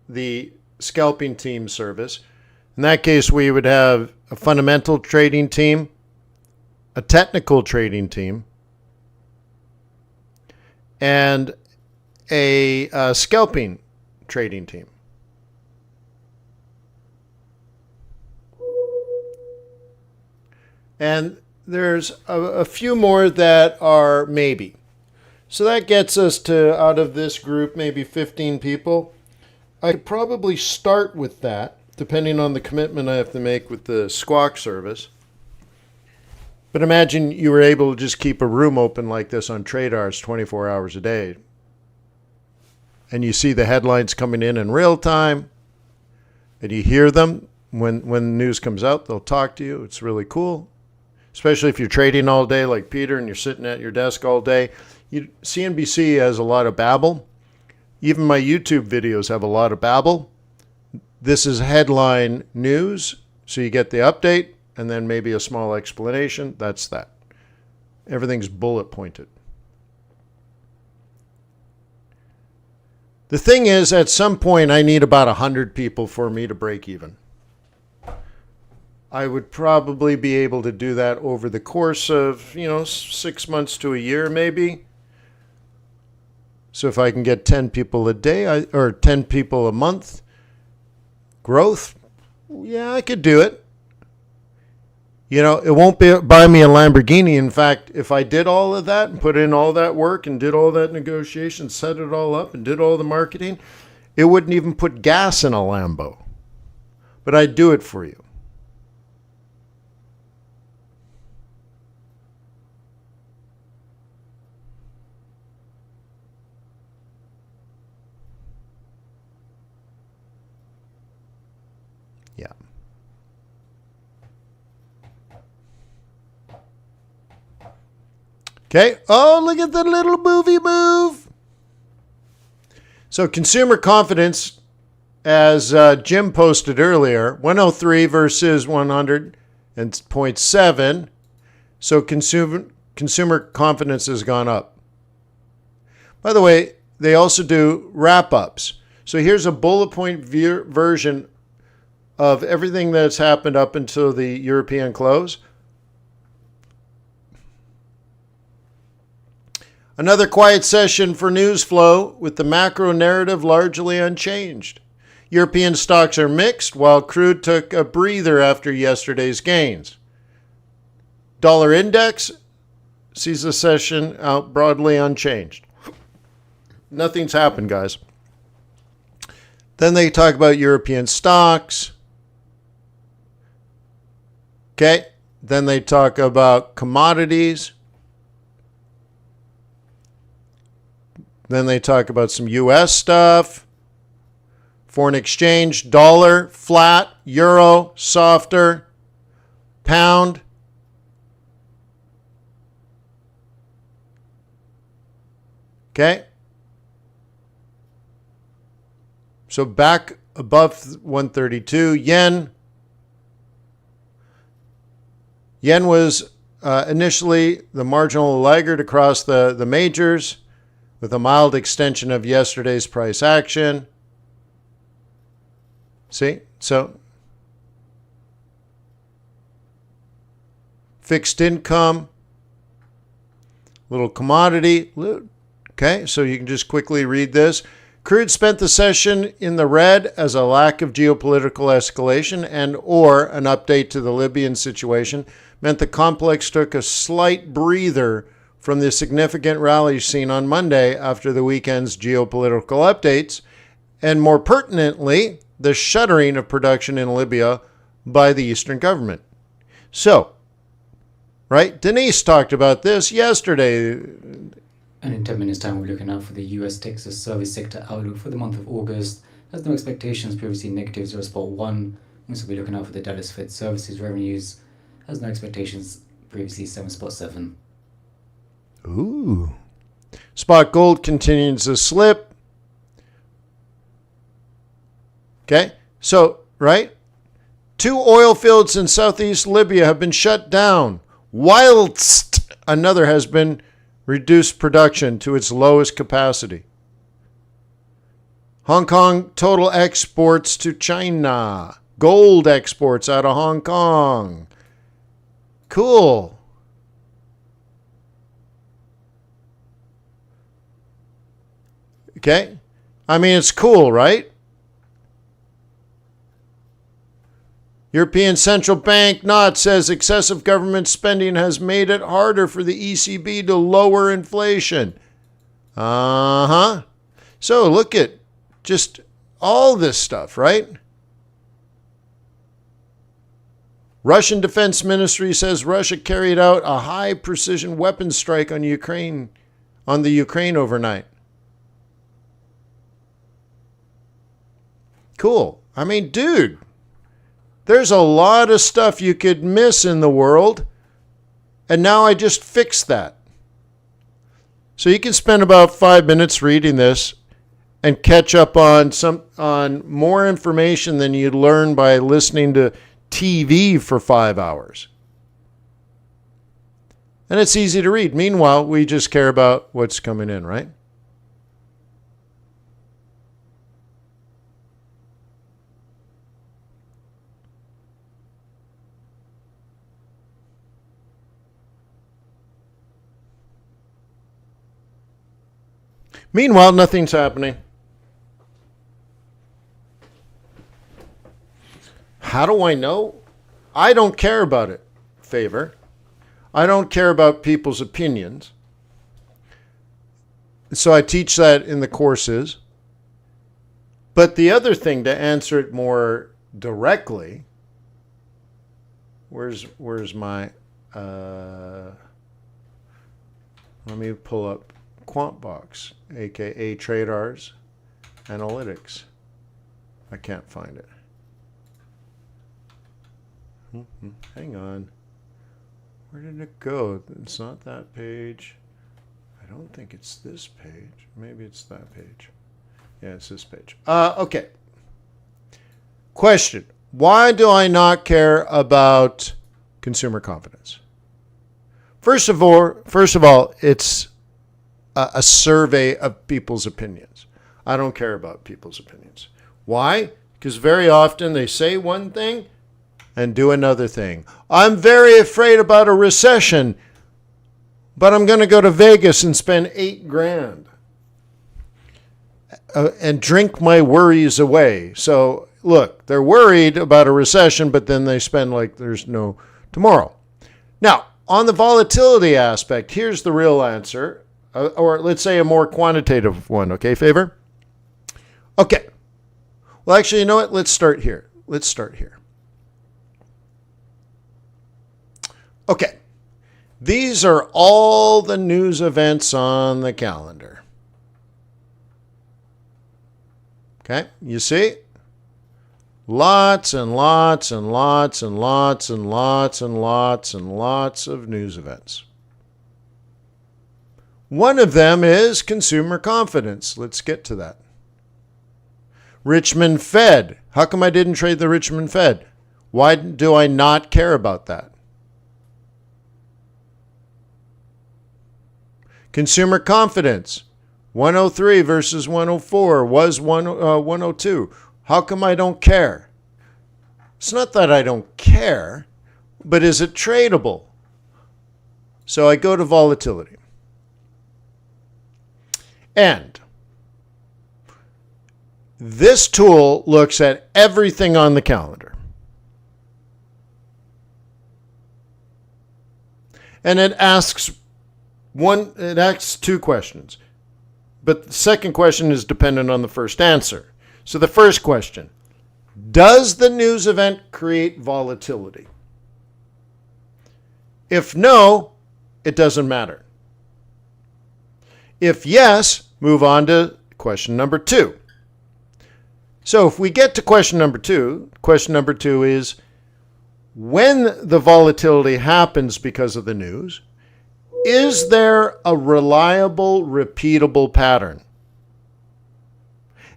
the scalping team service. In that case, we would have a fundamental trading team, a technical trading team, and a scalping trading team. And there's a few more that are maybe. So that gets us to, out of this group, maybe 15 people. I could probably start with that, depending on the commitment I have to make with the squawk service. But imagine you were able to just keep a room open like this on TRADARS 24 hours a day. And you see the headlines coming in real time. And you hear them. When the news comes out, they'll talk to you. It's really cool. Especially if you're trading all day like Peter and you're sitting at your desk all day. CNBC has a lot of babble. Even my YouTube videos have a lot of babble. This is headline news. So you get the update. And then maybe a small explanation. That's that. Everything's bullet pointed. The thing is, at some point, I need about 100 people for me to break even. I would probably be able to do that over the course of, 6 months to a year, maybe. So if I can get 10 people a day or 10 people a month growth, yeah, I could do it. It won't buy me a Lamborghini. In fact, if I did all of that and put in all that work and did all that negotiation, set it all up and did all the marketing, it wouldn't even put gas in a Lambo. But I'd do it for you. Yeah. Okay. Oh, look at the little movie move. So consumer confidence, as Jim posted earlier, 103 versus 100.7. So consumer confidence has gone up. By the way, they also do wrap-ups. So here's a bullet point version of everything that's happened up until the European close. Another quiet session for news flow with the macro narrative largely unchanged. European stocks are mixed while crude took a breather after yesterday's gains. Dollar index sees the session out broadly unchanged. Nothing's happened, guys. Then they talk about European stocks. Okay. Then they talk about commodities. Then they talk about some U.S. stuff. Foreign exchange, dollar, flat, euro, softer, pound. Okay. So back above 132. Yen. Yen was initially the marginal laggard across the majors, with a mild extension of yesterday's price action. See? So fixed income, little commodity. Okay, so you can just quickly read this. Crude spent the session in the red as a lack of geopolitical escalation and or an update to the Libyan situation meant the complex took a slight breather from the significant rally seen on Monday after the weekend's geopolitical updates, and more pertinently, the shuttering of production in Libya by the Eastern government. So, right, Denise talked about this yesterday. And in 10 minutes' time, we're looking out for the US Texas service sector outlook for the month of August. Has no expectations, previously negative 0.1. Also, we're looking out for the Dallas Fed services revenues. Has no expectations, previously 7.7. Ooh. Spot gold continues to slip. Okay, so, right? 2 oil fields in southeast Libya have been shut down, whilst another has been reduced production to its lowest capacity. Hong Kong total exports to China. Gold exports out of Hong Kong. Cool. Okay? I mean, it's cool, right? European Central Bank NOT says excessive government spending has made it harder for the ECB to lower inflation. Uh-huh. So look at just all this stuff, right? Russian Defense Ministry says Russia carried out a high-precision weapons strike on the Ukraine overnight. Cool. I mean, dude, there's a lot of stuff you could miss in the world, and now I just fixed that. So you can spend about 5 minutes reading this and catch up on more information than you'd learn by listening to TV for 5 hours. And it's easy to read. Meanwhile, we just care about what's coming in, right? Meanwhile, nothing's happening. How do I know? I don't care about it, Favor. I don't care about people's opinions. So I teach that in the courses. But the other thing, to answer it more directly, where's my, let me pull up QuantBox, aka TRADARS Analytics. I can't find it. Hang on. Where did it go? It's not that page. I don't think it's this page. Maybe it's that page. Yeah, it's this page. Okay. Question. Why do I not care about consumer confidence? First of all, it's a survey of people's opinions. I don't care about people's opinions. Why? Because very often they say one thing and do another thing. I'm very afraid about a recession, but I'm going to go to Vegas and spend $8,000 and drink my worries away. So look, they're worried about a recession, but then they spend like there's no tomorrow. Now, on the volatility aspect, here's the real answer, or let's say a more quantitative one. Okay, Favor? Okay. Well, actually, you know what? Let's start here. Okay, these are all the news events on the calendar. Okay, you see? Lots and lots and lots and lots and lots and lots and lots of news events. One of them is consumer confidence. Let's get to that. Richmond Fed. How come I didn't trade the Richmond Fed? Why do I not care about that? Consumer confidence, 103 versus 104 was 102. How come I don't care? It's not that I don't care, but is it tradable? So I go to volatility. And this tool looks at everything on the calendar. And it asks two questions. But the second question is dependent on the first answer. So the first question, does the news event create volatility? If no, it doesn't matter. If yes, move on to question number 2. So if we get to question number two is, when the volatility happens because of the news, is there a reliable, repeatable pattern?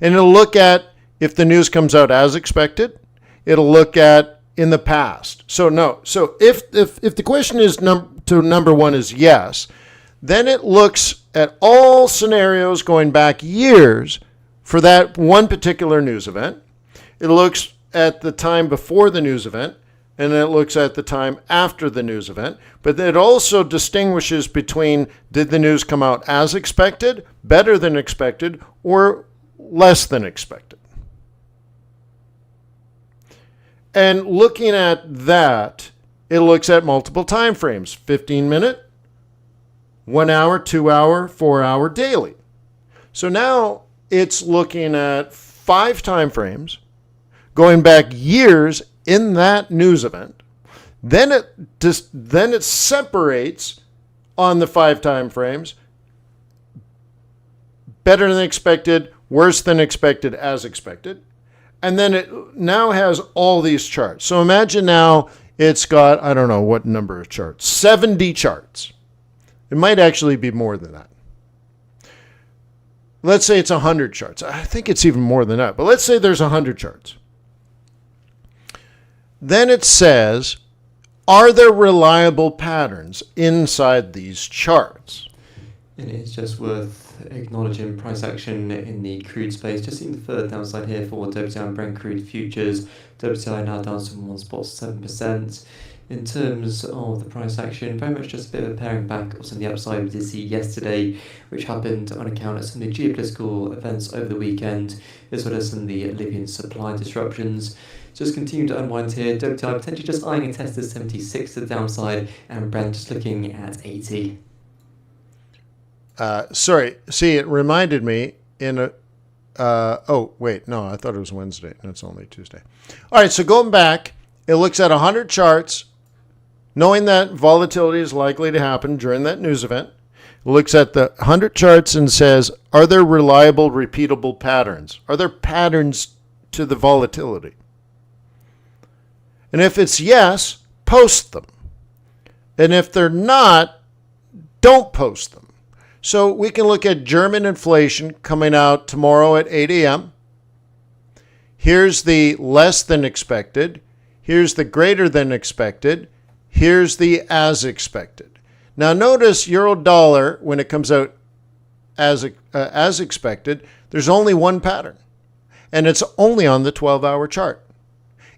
And it'll look at if the news comes out as expected. It'll look at in the past. So if the question is number 1 is yes, then it looks at all scenarios going back years for that one particular news event. It looks at the time before the news event, and then it looks at the time after the news event. But it also distinguishes between, did the news come out as expected, better than expected, or less than expected? And looking at that, it looks at multiple time frames, 15-minute, 1 hour, 2 hour, 4 hour daily. So now it's looking at 5 time frames, going back years in that news event. Then it separates on the 5 time frames, better than expected, worse than expected, as expected. And then it now has all these charts. So imagine now it's got, I don't know what number of charts, 70 charts. It might actually be more than that. Let's say it's 100 charts. I think it's even more than that, but let's say there's 100 charts. Then it says, are there reliable patterns inside these charts? It is just worth acknowledging price action in the crude space. Just seeing the further downside here for WTI and Brent crude futures. WTI now down some 1.7%. In terms of the price action, very much just a bit of a paring back of some of the upside we did see yesterday, which happened on account of some of the geopolitical events over the weekend, as well as some of the Libyan supply disruptions. Just continue to unwind here. WTI potentially just eyeing a test of 76 to the downside, and Brent just looking at 80. Sorry. See, it reminded me in a. Oh, wait. No, I thought it was Wednesday. No, it's only Tuesday. All right. So going back, it looks at 100 charts, knowing that volatility is likely to happen during that news event. It looks at the 100 charts and says, are there reliable, repeatable patterns? Are there patterns to the volatility? And if it's yes, post them. And if they're not, don't post them. So we can look at German inflation coming out tomorrow at 8 a.m. Here's the less than expected. Here's the greater than expected. Here's the as expected. Now notice euro dollar, when it comes out as expected, there's only one pattern. And it's only on the 12-hour chart.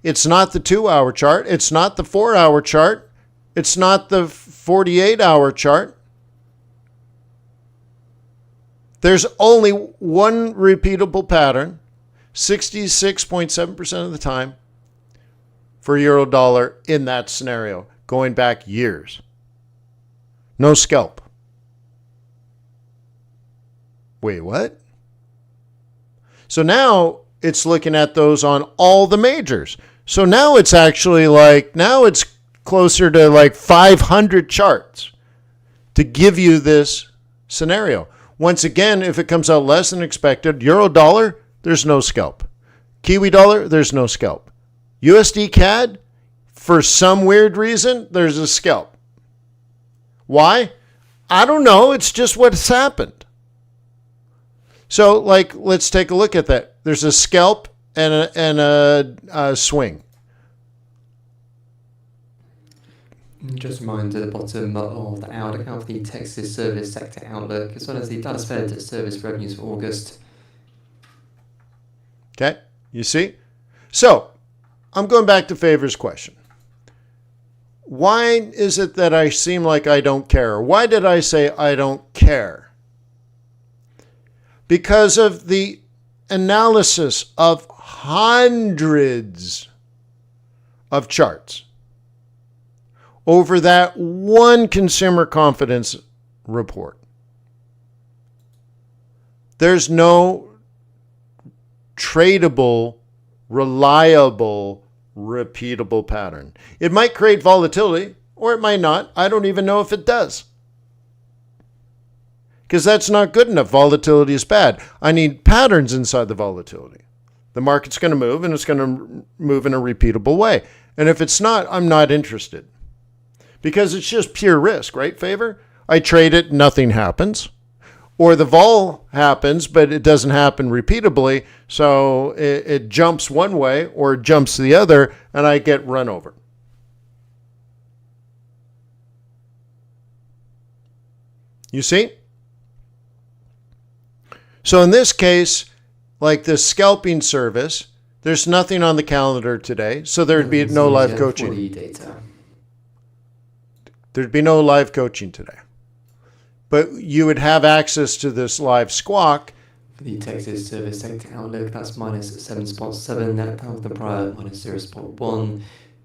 It's not the 2-hour chart. It's not the 4-hour chart. It's not the 48-hour chart. There's only one repeatable pattern, 66.7% of the time for euro dollar in that scenario, going back years. No scalp. Wait, what? So now it's looking at those on all the majors. So now it's actually now it's closer to 500 charts to give you this scenario. Once again, if it comes out less than expected, euro dollar, there's no scalp. Kiwi dollar, there's no scalp. USD CAD, for some weird reason, there's a scalp. Why? I don't know. It's just what's happened. So, let's take a look at that. There's a scalp and a swing. Just a reminder at the bottom of the hour, look out for the Texas service sector outlook, as well as the Dallas Fed service revenues for August. Okay, you see? So, I'm going back to Favor's question. Why is it that I seem like I don't care? Why did I say I don't care? Because of the analysis of hundreds of charts over that one consumer confidence report. There's no tradable, reliable, repeatable pattern. It might create volatility, or it might not. I don't even know if it does. Because that's not good enough. Volatility is bad. I need patterns inside the volatility. The market's going to move, and it's going to move in a repeatable way. And if it's not, I'm not interested. Because it's just pure risk, right, Favor? I trade it, nothing happens. Or the vol happens, but it doesn't happen repeatably, so it jumps one way or it jumps the other, and I get run over. You see? So in this case, like the scalping service, there's nothing on the calendar today, so there'd be no live coaching. There'd be no live coaching today. But you would have access to this live squawk. For the Texas service sector outlook, that's minus 7.7, net down the prior minus 0.1.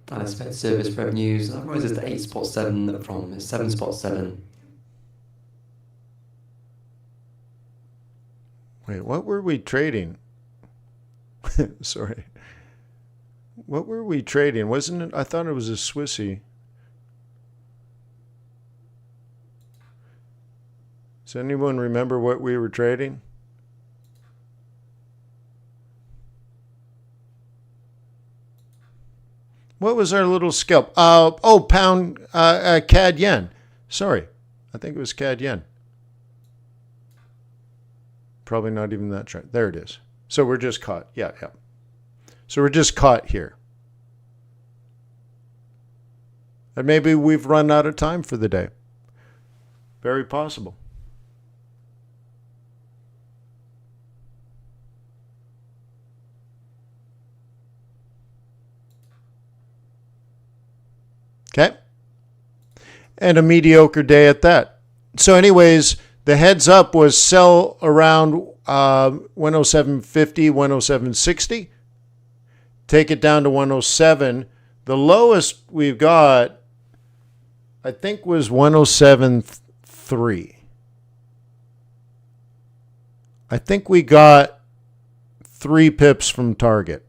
Dallas Fed service revenues, that rises to 8.7 from 7.7. Wait, what were we trading? Sorry. What were we trading? Wasn't it? I thought it was a Swissy. Does anyone remember what we were trading? What was our little scalp? Pound CAD yen. Sorry, I think it was CAD yen. Probably not even that trend. There it is. So we're just caught. Yeah. So we're just caught here. And maybe we've run out of time for the day. Very possible. Okay. and a mediocre day at that. So anyways, the heads up was sell around 107.50, 107.60. Take it down to 107. The lowest we've got, I think, was 107.3. I think we got 3 pips from target.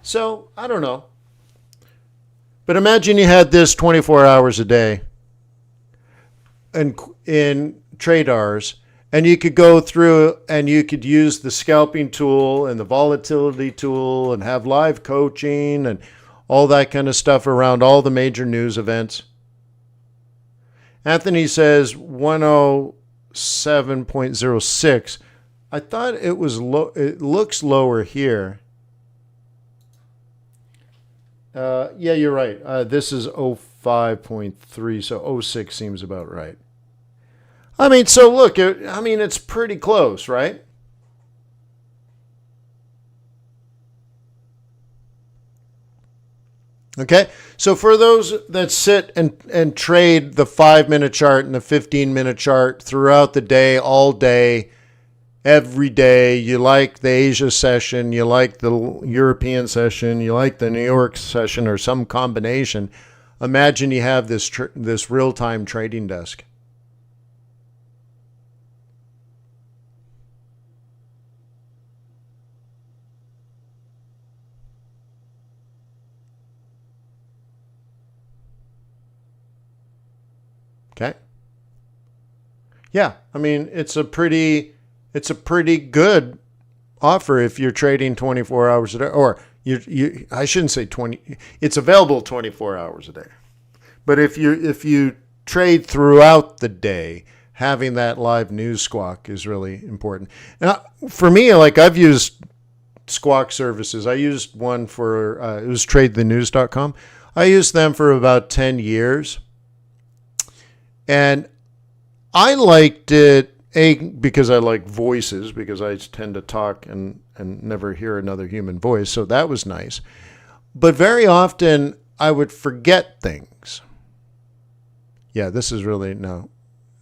So, I don't know. But imagine you had this 24 hours a day in TRADARS, and you could go through and you could use the scalping tool and the volatility tool and have live coaching and all that kind of stuff around all the major news events. Anthony says 107.06. I thought it was low. It looks lower here. Yeah, you're right. This is 05.3, so 06 seems about right. I mean, so look, it's pretty close, right? Okay, so for those that sit and trade the 5-minute chart and the 15-minute chart throughout the day, all day, every day, you like the Asia session, you like the European session, you like the New York session, or some combination, imagine you have this real-time trading desk. Okay. Yeah, I mean, it's a pretty good offer if you're trading 24 hours a day, or I shouldn't say 20. It's available 24 hours a day. But if you trade throughout the day, having that live news squawk is really important. Now, for me, like, I've used squawk services. I used one for it was tradethenews.com. I used them for about 10 years. And I liked it, because I like voices, because I tend to talk and never hear another human voice, so that was nice. But very often, I would forget things. Yeah, this is really, no,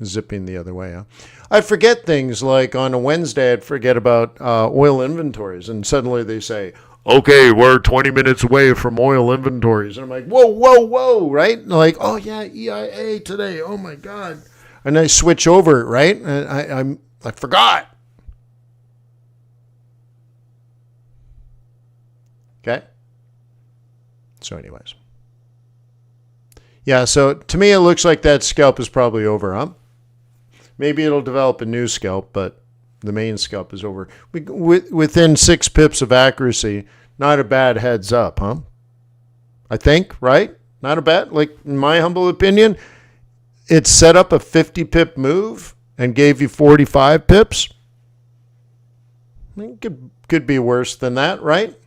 zipping the other way. Huh? I'd forget things, like on a Wednesday, I'd forget about oil inventories, and suddenly they say, okay, we're 20 minutes away from oil inventories. And I'm like, whoa, right? And like, oh yeah, EIA today. Oh my God. And I switch over, right? And I forgot. Okay. So anyways. Yeah, so to me, it looks like that scalp is probably over, huh? Maybe it'll develop a new scalp, but the main scalp is over. Within 6 pips of accuracy, not a bad heads up, huh? I think, right? Not a bad, like, in my humble opinion, it set up a 50 pip move and gave you 45 pips. I think it could be worse than that, right?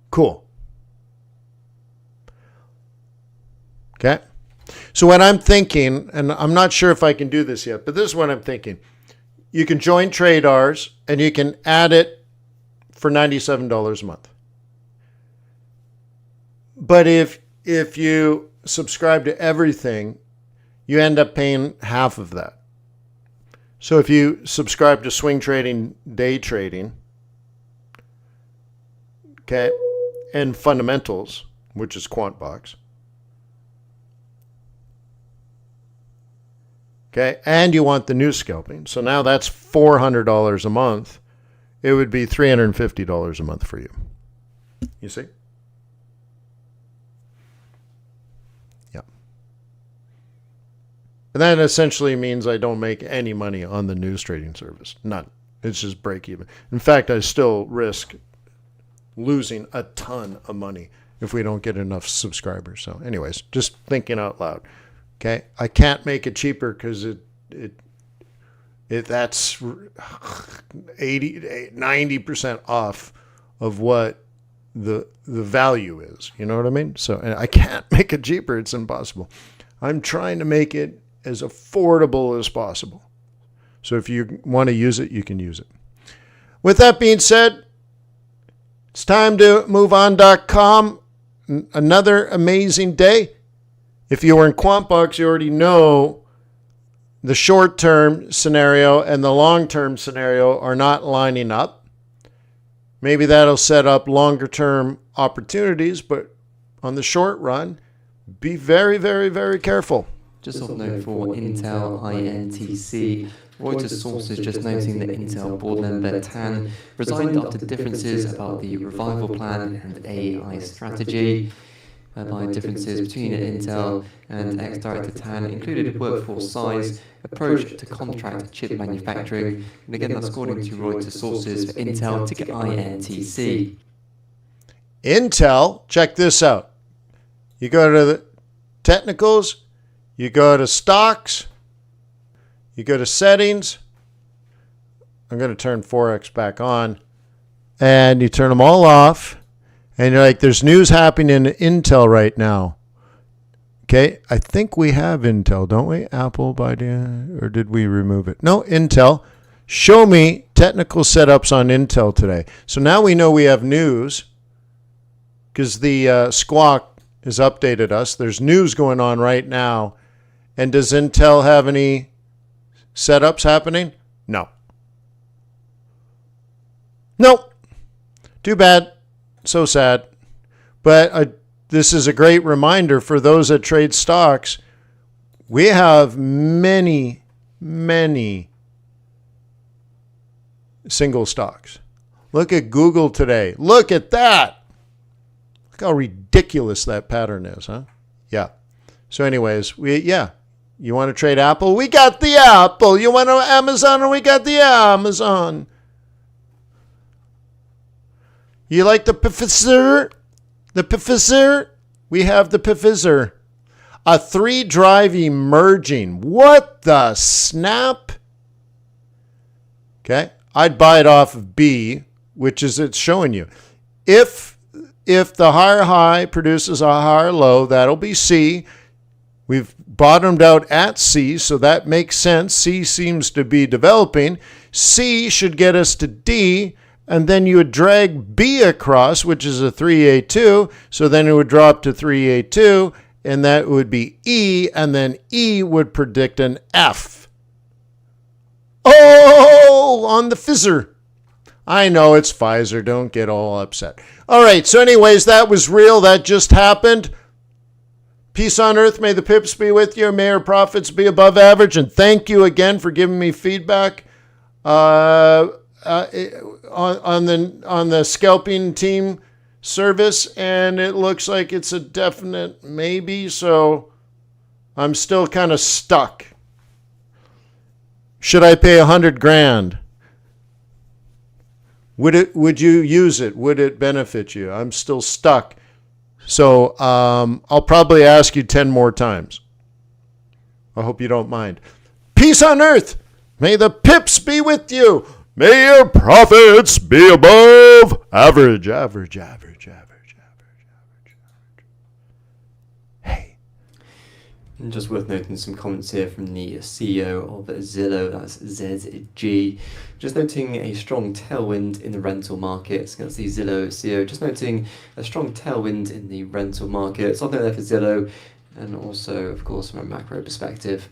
Cool. Okay. So what I'm thinking, and I'm not sure if I can do this yet, but this is what I'm thinking. You can join TRADARS and you can add it for $97 a month. But if you subscribe to everything, you end up paying half of that. So if you subscribe to swing trading, day trading, okay, and fundamentals, which is QuantBox, okay, and you want the new scalping, so now that's $400 a month. It would be $350 a month for you. You see? Yeah. And that essentially means I don't make any money on the news trading service. None. It's just break even. In fact, I still risk losing a ton of money if we don't get enough subscribers. So anyways, just thinking out loud. Okay, I can't make it cheaper because that's 90% off of what the value is. You know what I mean? So, and I can't make it cheaper. It's impossible. I'm trying to make it as affordable as possible. So if you want to use it, you can use it. With that being said, It's time to move on.com. Another amazing day. If you were in QuantBox, you already know the short-term scenario and the long-term scenario are not lining up. Maybe that'll set up longer-term opportunities, but on the short run, be very, very, very careful. Just of note for Intel INTC, Reuters sources just noting that Intel board member Tan resigned after differences about the revival plan and AI strategy, whereby differences between Intel and ex-director Tan included workforce size, approach to contract chip manufacturing, and again that's according to Reuters sources for Intel ticker INTC. Intel, check this out. You go to the technicals, you go to stocks, you go to settings. I'm going to turn Forex back on. And you turn them all off. And you're like, there's news happening in Intel right now. Okay, I think we have Intel, don't we? Apple, Biden, or did we remove it? No, Intel. Show me technical setups on Intel today. So now we know we have news because the squawk has updated us. There's news going on right now. And does Intel have any setups happening? No. Nope. Too bad. So sad. But this is a great reminder for those that trade stocks. We have many, many single stocks. Look at Google today. Look at that. Look how ridiculous that pattern is, huh? Yeah. So anyways, you want to trade Apple? We got the Apple. You want Amazon? We got the Amazon. You like the Pfizer? The Pfizer? We have the Pfizer. A 3-drive emerging. What the snap? Okay. I'd buy it off of B, which is it's showing you. If the higher high produces a higher low, that'll be C. We've bottomed out at C, so that makes sense. C seems to be developing. C should get us to D, and then you would drag B across, which is a 3A2, so then it would drop to 3A2, and that would be E, and then E would predict an F. Oh, on the Pfizer. I know it's Pfizer. Don't get all upset. All right, so anyways, that was real. That just happened. Peace on earth. May the pips be with you. May our profits be above average. And thank you again for giving me feedback on the scalping team service. And it looks like it's a definite maybe. So I'm still kind of stuck. Should I pay $100,000? Would you use it? Would it benefit you? I'm still stuck. So I'll probably ask you 10 more times. I hope you don't mind. Peace on earth. May the pips be with you. May your profits be above average. Hey. And just worth noting some comments here from the CEO of Zillow, that's ZG. Just noting a strong tailwind in the rental markets. That's the Zillow CEO. Just noting a strong tailwind in the rental market. Something there for Zillow, and also, of course, from a macro perspective.